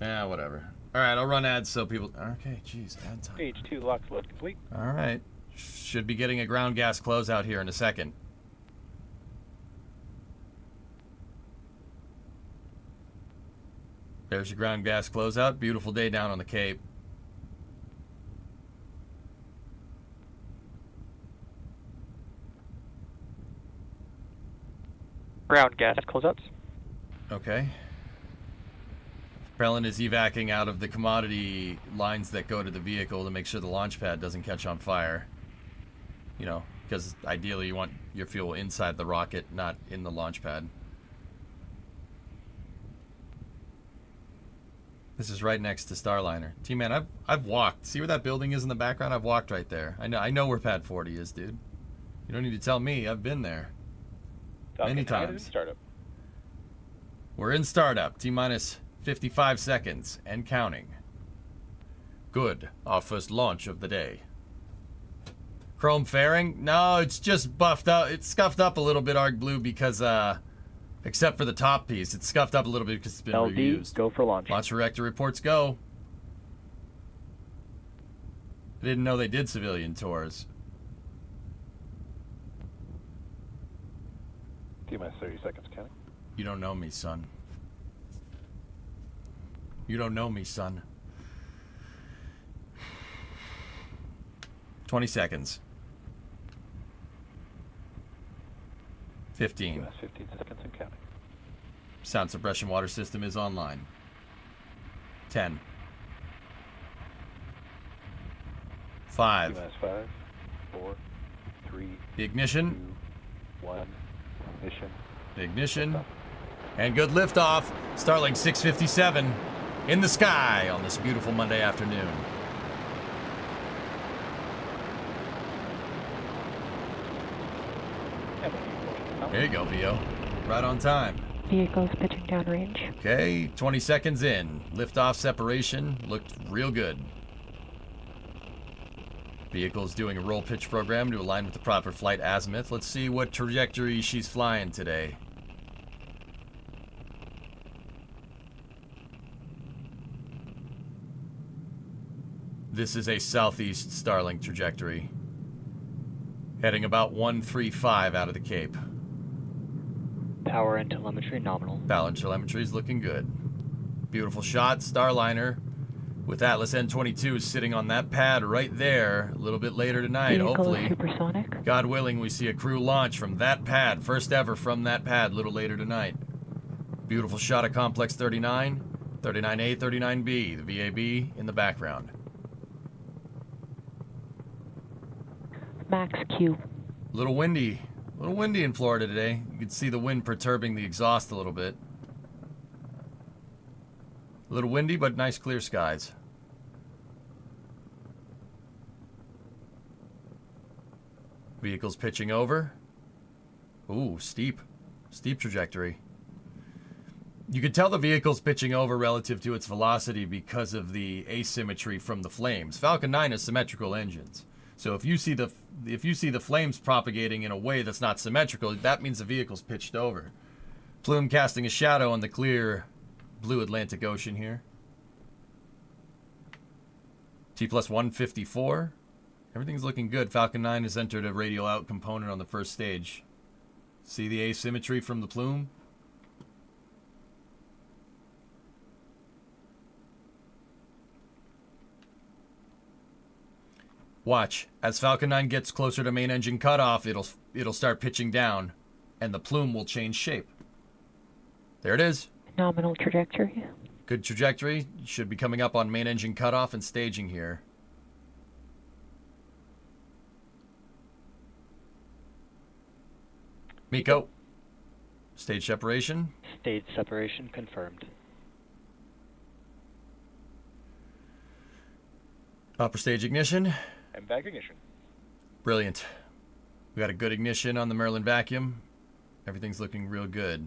Yeah, whatever. All right, I'll run ads so people... Okay, geez, ad time. Stage 2 locks load complete. All right. Should be getting a ground gas closeout here in a second. There's your ground gas closeout. Beautiful day down on the Cape. Ground gas closeouts. Okay. Prelin is evacing out of the commodity lines that go to the vehicle to make sure the launch pad doesn't catch on fire. You know, because ideally you want your fuel inside the rocket, not in the launch pad. This is right next to Starliner. T-Man, I've walked. See where that building is in the background? I've walked right there. I know where Pad 40 is, dude. You don't need to tell me. I've been there. Many times. Startup. We're in startup. T-minus 55 seconds and counting. Good. Our first launch of the day. Chrome fairing? No, it's just buffed up. It's scuffed up a little bit, Arc Blue, because except for the top piece, it's scuffed up a little bit because it's been LD, reused. go for launch. Launch director reports go. I didn't know they did civilian tours. T-minus 30 seconds counting. You don't know me, son. You don't know me, son. 20 seconds. 15. T-minus 15 seconds and counting. Sound suppression water system is online. 10. 5. T-minus 5, 4, 3, The ignition. 2, 1. Ignition. Ignition. And good liftoff. Starlink 657 in the sky on this beautiful Monday afternoon. There you go, VO. Right on time. Vehicles pitching downrange. Okay, 20 seconds in. Liftoff separation looked real good. Vehicle's doing a roll pitch program to align with the proper flight azimuth. Let's see what trajectory she's flying today. This is a southeast Starlink trajectory. Heading about 135 out of the Cape. Power and telemetry nominal. Power and telemetry is looking good. Beautiful shot. Starliner with Atlas N22 sitting on that pad right there a little bit later tonight. Vehicle Hopefully, supersonic. God willing, we see a crew launch from that pad. First ever from that pad a little later tonight. Beautiful shot of Complex 39, 39A, 39B, the VAB in the background. Max Q. A little windy in Florida today. You can see the wind perturbing the exhaust a little bit. A little windy, but nice clear skies. Vehicles pitching over. Ooh, steep trajectory. You could tell the vehicle's pitching over relative to its velocity because of the asymmetry from the flames. Falcon 9 has symmetrical engines. So if you see the flames propagating in a way that's not symmetrical, that means the vehicle's pitched over. Plume casting a shadow on the clear blue Atlantic Ocean here. T plus 154. Everything's looking good. Falcon 9 has entered a radial out component on the first stage. See the asymmetry from the plume? Watch. As Falcon 9 gets closer to main engine cutoff, it'll start pitching down, and the plume will change shape. There it is. Nominal trajectory. Good trajectory. Should be coming up on main engine cutoff and staging here. Miko. Stage separation. Stage separation confirmed. Upper stage ignition. And back ignition. Brilliant. We got a good ignition on the Merlin vacuum. Everything's looking real good.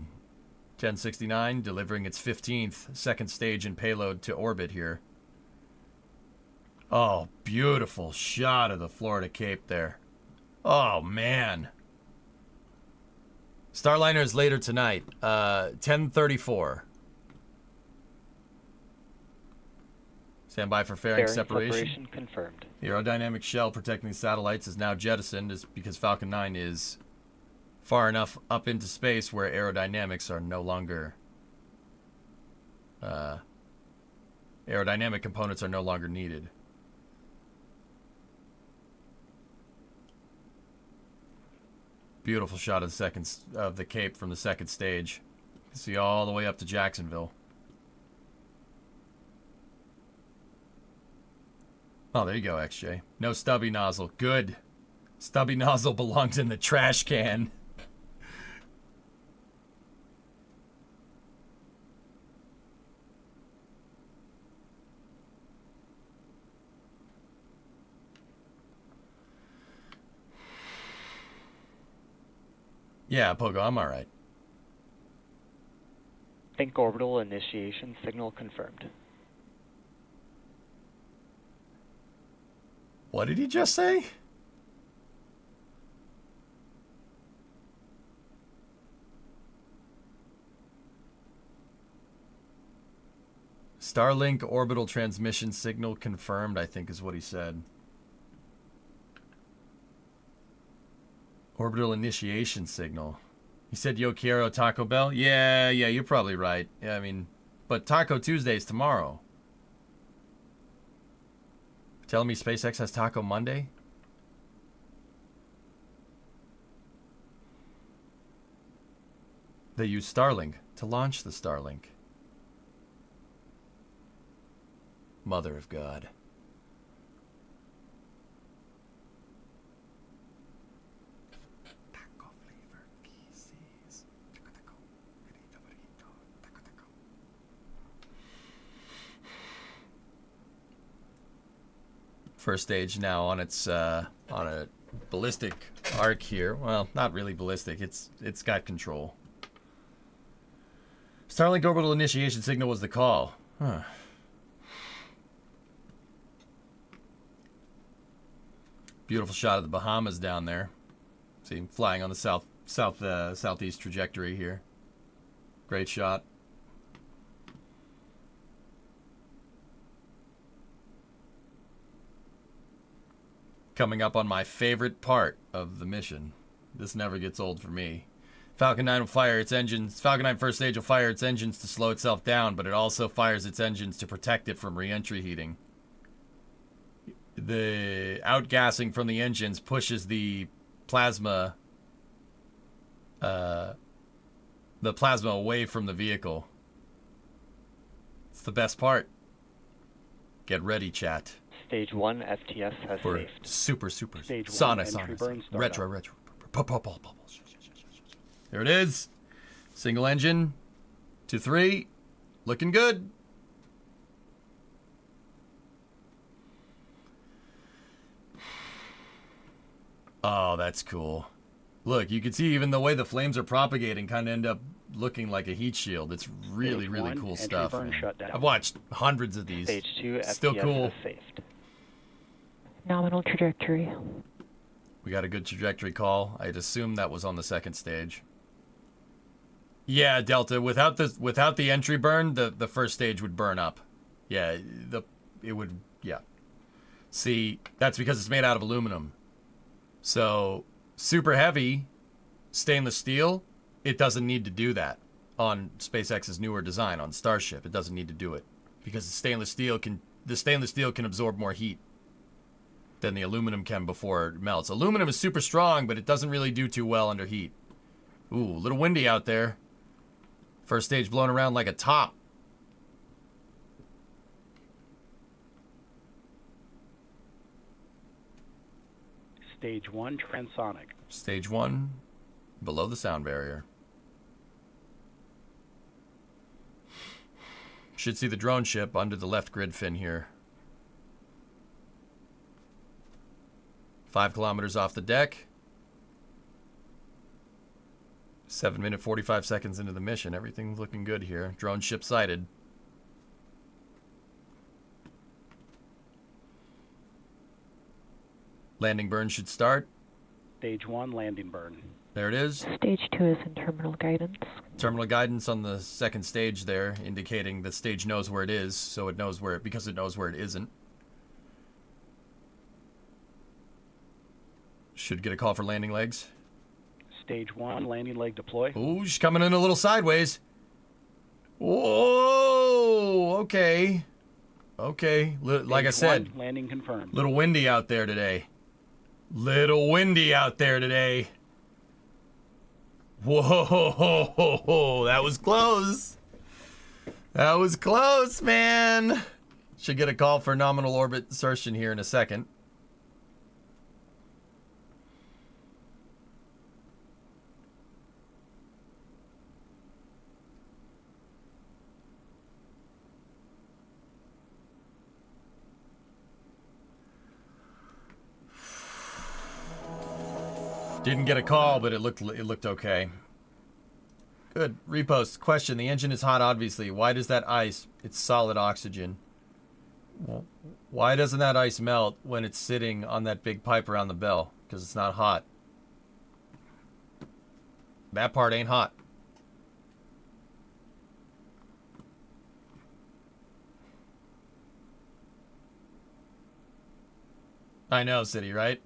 1069 delivering its 15th second stage and payload to orbit here. Oh, beautiful shot of the Florida Cape there. Oh, man. Starliner is later tonight. 10:34. Stand by for fairing separation. Confirmed. The aerodynamic shell protecting the satellites is now jettisoned because Falcon 9 is far enough up into space where aerodynamics are no longer... aerodynamic components are no longer needed. Beautiful shot of the Cape from the second stage. You can see all the way up to Jacksonville. Oh, there you go, XJ. No stubby nozzle. Good. Stubby nozzle belongs in the trash can. Yeah, Pogo, I'm alright. Think orbital initiation signal confirmed. What did he just say? Starlink orbital transmission signal confirmed, I think is what he said. Orbital initiation signal. He said, yo quiero Taco Bell? Yeah, you're probably right. Yeah, I mean, but Taco Tuesday's tomorrow. Telling me SpaceX has Taco Monday? They use Starlink to launch the Starlink. Mother of God. Taco flavor pieces. Taco, taco. Burrito, burrito. Taco, taco. First stage now on its on a ballistic arc here. Well, not really ballistic. It's got control. Starlink orbital initiation signal was the call. Huh. Beautiful shot of the Bahamas down there. See, flying on the southeast trajectory here. Great shot. Coming up on my favorite part of the mission. This never gets old for me. Falcon 9 will fire its engines. Falcon 9 first stage will fire its engines to slow itself down, but it also fires its engines to protect it from re-entry heating. The outgassing from the engines pushes the plasma away from the vehicle. It's the best part. Get ready, chat. Stage 1 FTS has For saved. super Stage sauna, 1 entry burn startup. retro. There it is. Single engine. 2-3. Looking good. Oh, that's cool. Look, you can see even the way the flames are propagating kind of end up looking like a heat shield. It's really, Stage really 1, cool entry stuff. burn man. shutdown. I've watched hundreds of these. Stage 2, Still FTS cool. has saved. Nominal trajectory. We got a good trajectory call. I'd assume that was on the second stage. Yeah, Delta. Without the entry burn, the first stage would burn up. Yeah, it would. Yeah. See, that's because it's made out of aluminum. So super heavy stainless steel, it doesn't need to do that on SpaceX's newer design on Starship. It doesn't need to do it because the stainless steel can absorb more heat than the aluminum can before it melts. Aluminum is super strong, but it doesn't really do too well under heat. Ooh, a little windy out there. First stage blown around like a top. Stage 1 transonic. Stage 1, below the sound barrier. Should see the drone ship under the left grid fin here. 5 kilometers off the deck. 7 minute 45 seconds into the mission. Everything's looking good here. Drone ship sighted. Landing burn should start. Stage 1 landing burn. There it is. Stage 2 is in terminal guidance. Terminal guidance on the second stage there, indicating the stage knows where it is, so it knows where because it knows where it isn't. Should get a call for landing legs. Stage 1 landing leg deploy. Ooh, she's coming in a little sideways. Whoa, okay. Okay, like I Stage said, 1 landing confirmed. little windy out there today. Little windy out there today. Whoa, that was close. That was close, man. Should get a call for nominal orbit insertion here in a second. Didn't get a call, but it looked okay. Good. Repost. Question. The engine is hot, obviously. Why does that ice? It's solid oxygen. Why doesn't that ice melt when it's sitting on that big pipe around the bell? Because it's not hot. That part ain't hot. I know, City, right?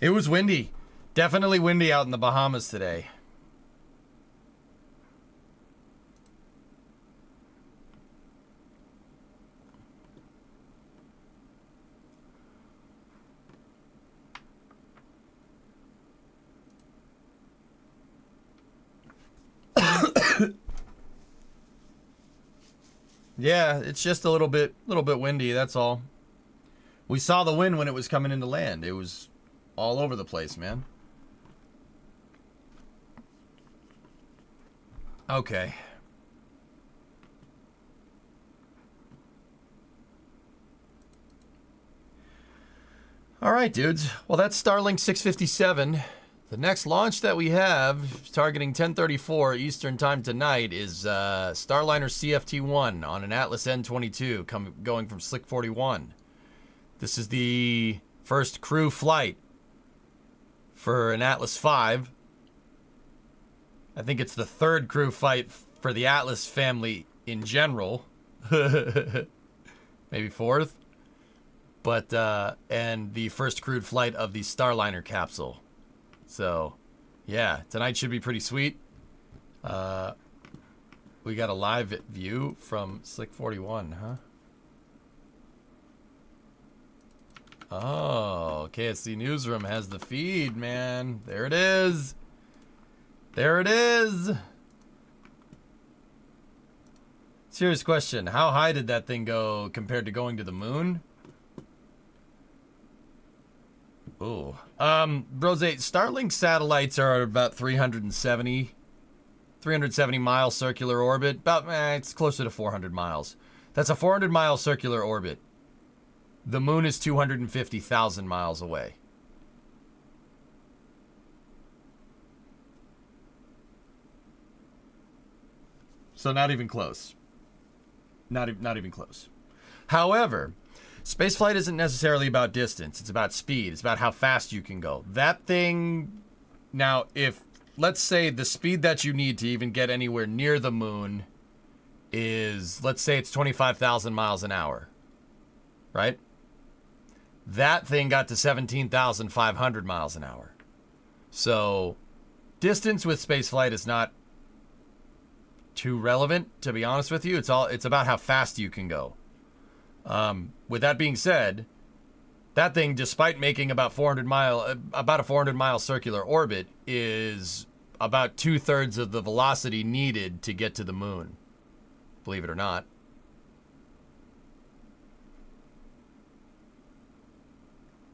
It was windy. Definitely windy out in the Bahamas today. Yeah, it's just a little bit windy, that's all. We saw the wind when it was coming into land. It was all over the place, man. Okay. All right, dudes. Well, that's Starlink 657. The next launch that we have, targeting 10:34 Eastern Time tonight, is Starliner CFT-1 on an Atlas N22 going from Slick 41. This is the first crew flight for an Atlas V. I think it's the third crew flight for the Atlas family in general. Maybe fourth. But, and the first crewed flight of the Starliner capsule. So, yeah, tonight should be pretty sweet. We got a live view from Slick 41, huh? Oh, KSC Newsroom has the feed, man. There it is. There it is. Serious question. How high did that thing go compared to going to the moon? Ooh. Rose, Starlink satellites are about 370 mile circular orbit. About, it's closer to 400 miles. That's a 400 mile circular orbit. The moon is 250,000 miles away. So not even close. Not even close. However, spaceflight isn't necessarily about distance. It's about speed. It's about how fast you can go. That thing... Now, if, let's say, the speed that you need to even get anywhere near the moon is, let's say it's 25,000 miles an hour, right? That thing got to 17,500 miles an hour. So, distance with spaceflight is not too relevant, to be honest with you. It's about how fast you can go. With that being said, that thing, despite making about a 400 mile circular orbit, is about 2/3 of the velocity needed to get to the moon. Believe it or not.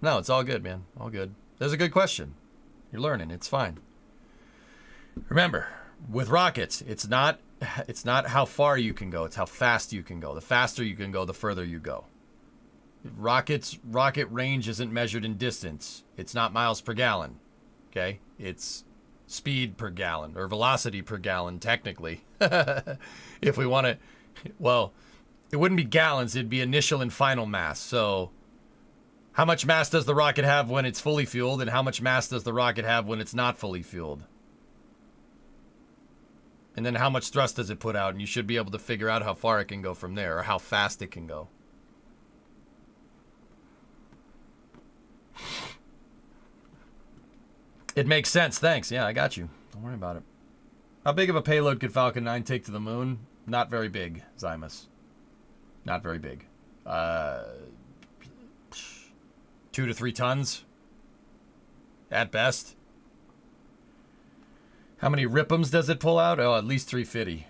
No, it's all good, man. All good. That's a good question. You're learning. It's fine. Remember, with rockets, it's not how far you can go. It's how fast you can go. The faster you can go, the further you go. Rocket range isn't measured in distance. It's not miles per gallon. Okay? It's speed per gallon, or velocity per gallon, technically. If we want to, well, it wouldn't be gallons, it'd be initial and final mass. So, how much mass does the rocket have when it's fully fueled, and how much mass does the rocket have when it's not fully fueled? And then how much thrust does it put out? And you should be able to figure out how far it can go from there, or how fast it can go. It makes sense. Thanks. Yeah, I got you. Don't worry about it. How big of a payload could Falcon 9 take to the moon? Not very big, Zymus. Not very big. 2 to 3 tons. At best. How many ripums does it pull out? Oh, at least 350.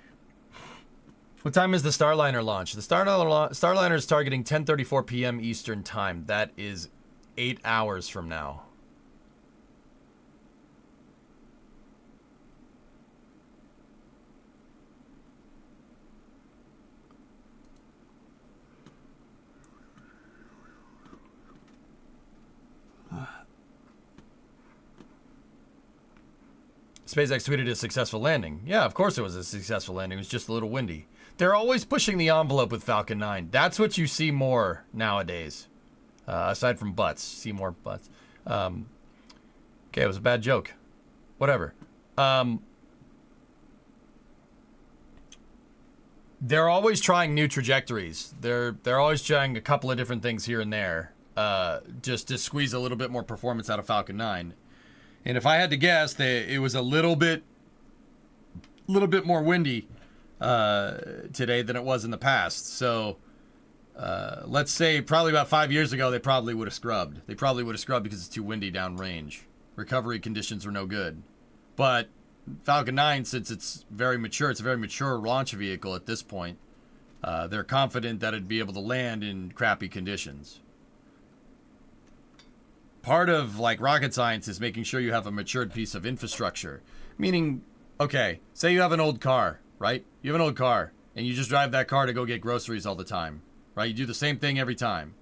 What time is the Starliner launch? The Starliner is targeting 10:34 p.m. Eastern Time. That is 8 hours from now. SpaceX tweeted a successful landing. Yeah, of course it was a successful landing. It was just a little windy. They're always pushing the envelope with Falcon 9. That's what you see more nowadays. Aside from butts. See more butts. Okay, it was a bad joke. Whatever. They're always trying new trajectories. They're always trying a couple of different things here and there. Just to squeeze a little bit more performance out of Falcon 9. And if I had to guess, it was a little bit more windy today than it was in the past. So let's say probably about 5 years ago, they probably would have scrubbed. They probably would have scrubbed because it's too windy downrange. Recovery conditions were no good. But Falcon 9, since it's a very mature launch vehicle at this point, they're confident that it'd be able to land in crappy conditions. Part of, like, rocket science is making sure you have a matured piece of infrastructure. Meaning, okay, say you have an old car, right? You have an old car, and you just drive that car to go get groceries all the time, right? You do the same thing every time.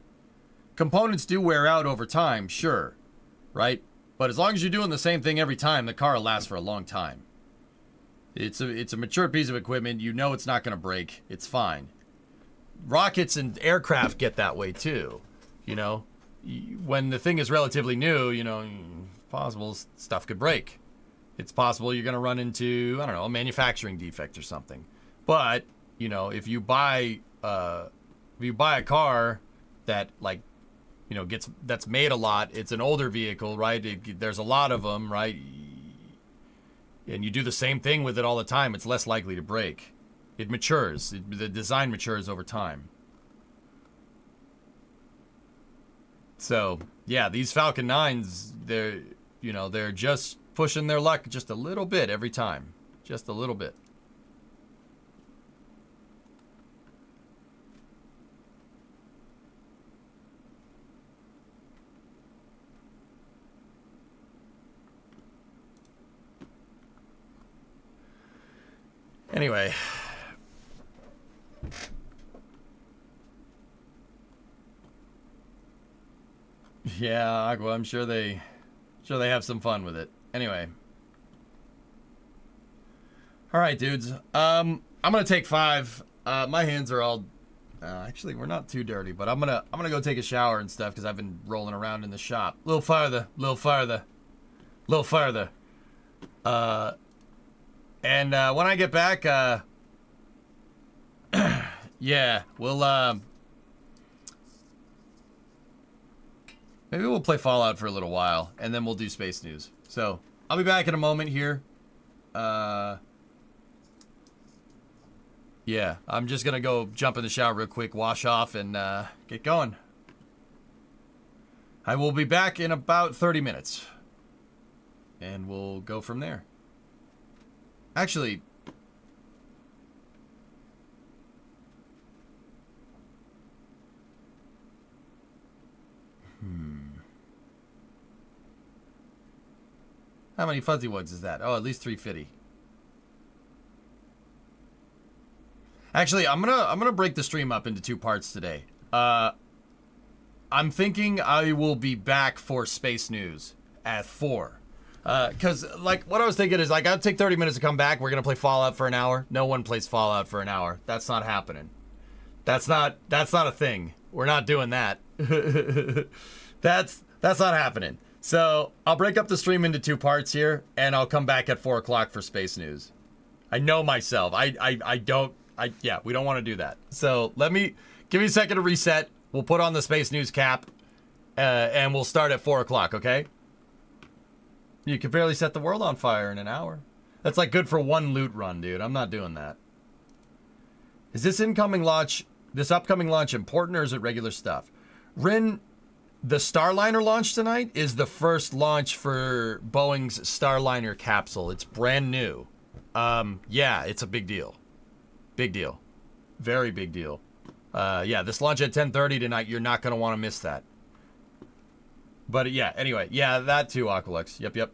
Components do wear out over time, sure, right? But as long as you're doing the same thing every time, the car will last for a long time. It's a mature piece of equipment. You know it's not going to break. It's fine. Rockets and aircraft get that way, too, you know? When the thing is relatively new, you know, it's possible stuff could break. It's possible you're going to run into, I don't know, a manufacturing defect or something. But, you know, if you buy a car that, like, you know, that's made a lot, it's an older vehicle, right? There's a lot of them, right? And you do the same thing with it all the time, it's less likely to break. It matures. The design matures over time. So, yeah, these Falcon 9s, they're just pushing their luck just a little bit every time. Just a little bit. Anyway. Yeah, Aqua, I'm sure they have some fun with it. Anyway. All right, dudes. I'm gonna take 5. My hands are all. Actually, we're not too dirty, but I'm gonna go take a shower and stuff because I've been rolling around in the shop. A little farther. And when I get back, yeah, we'll maybe we'll play Fallout for a little while, and then we'll do space news. So I'll be back in a moment here. Yeah, I'm just gonna go jump in the shower real quick, wash off, and get going. I will be back in about 30 minutes. And we'll go from there. Actually... How many fuzzy woods is that? Oh, at least 350. Actually, I'm gonna break the stream up into 2 parts today. I'm thinking I will be back for space news at 4. Cause like what I was thinking is like I'll take 30 minutes to come back. We're gonna play Fallout for an hour. No one plays Fallout for an hour. That's not happening. That's not a thing. We're not doing that. That's not happening. So I'll break up the stream into 2 parts here, and I'll come back at 4 o'clock for space news. I know myself. Yeah, we don't want to do that. So give me a second to reset. We'll put on the space news cap, and we'll start at 4 o'clock, okay? You can barely set the world on fire in an hour. That's like good for 1 loot run, dude. I'm not doing that. Is this upcoming launch important, or is it regular stuff? Rin, the Starliner launch tonight is the first launch for Boeing's Starliner capsule. It's brand new. Yeah, it's a big deal. Big deal. Very big deal. Yeah, this launch at 10:30 tonight, you're not going to want to miss that. But yeah, anyway. Yeah, that too, Aqualux. Yep.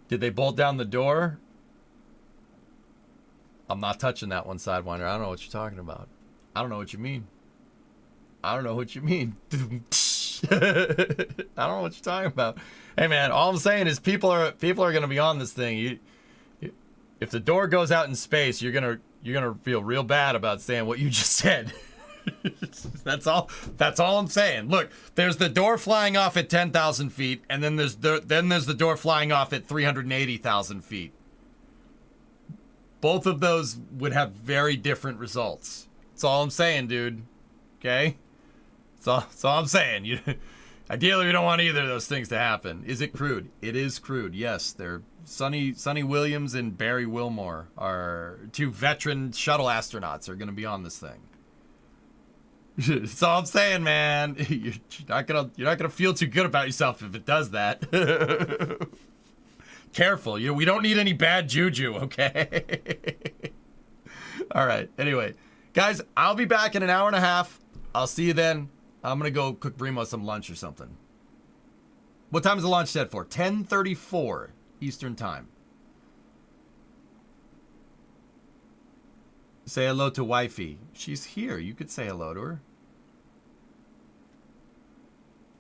Did they bolt down the door? I'm not touching that one, Sidewinder. I don't know what you're talking about. I don't know what you mean. I don't know what you mean. I don't know what you're talking about. Hey, man, all I'm saying is people are going to be on this thing. If the door goes out in space, you're gonna feel real bad about saying what you just said. That's all I'm saying. Look, there's the door flying off at 10,000 feet, and then there's the door flying off at 380,000 feet. Both of those would have very different results. That's all I'm saying, dude. Okay? That's all I'm saying. Ideally, we don't want either of those things to happen. Is it crude? It is crude. Yes, they're Sonny Williams and Barry Wilmore are 2 veteran shuttle astronauts are going to be on this thing. That's all I'm saying, man. You're not gonna feel too good about yourself if it does that. Careful. We don't need any bad juju, okay? All right. Anyway, guys, I'll be back in an hour and a half. I'll see you then. I'm gonna go cook Brimo some lunch or something. What time is the launch set for? 10:34 Eastern Time. Say hello to wifey. She's here. You could say hello to her.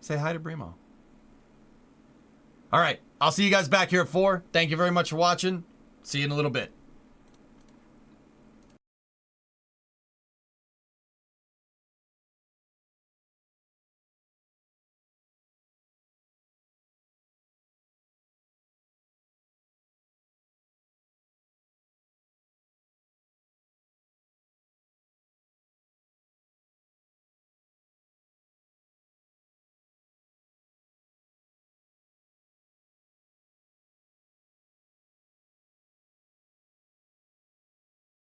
Say hi to Brimo. All right. I'll see you guys back here at 4. Thank you very much for watching. See you in a little bit.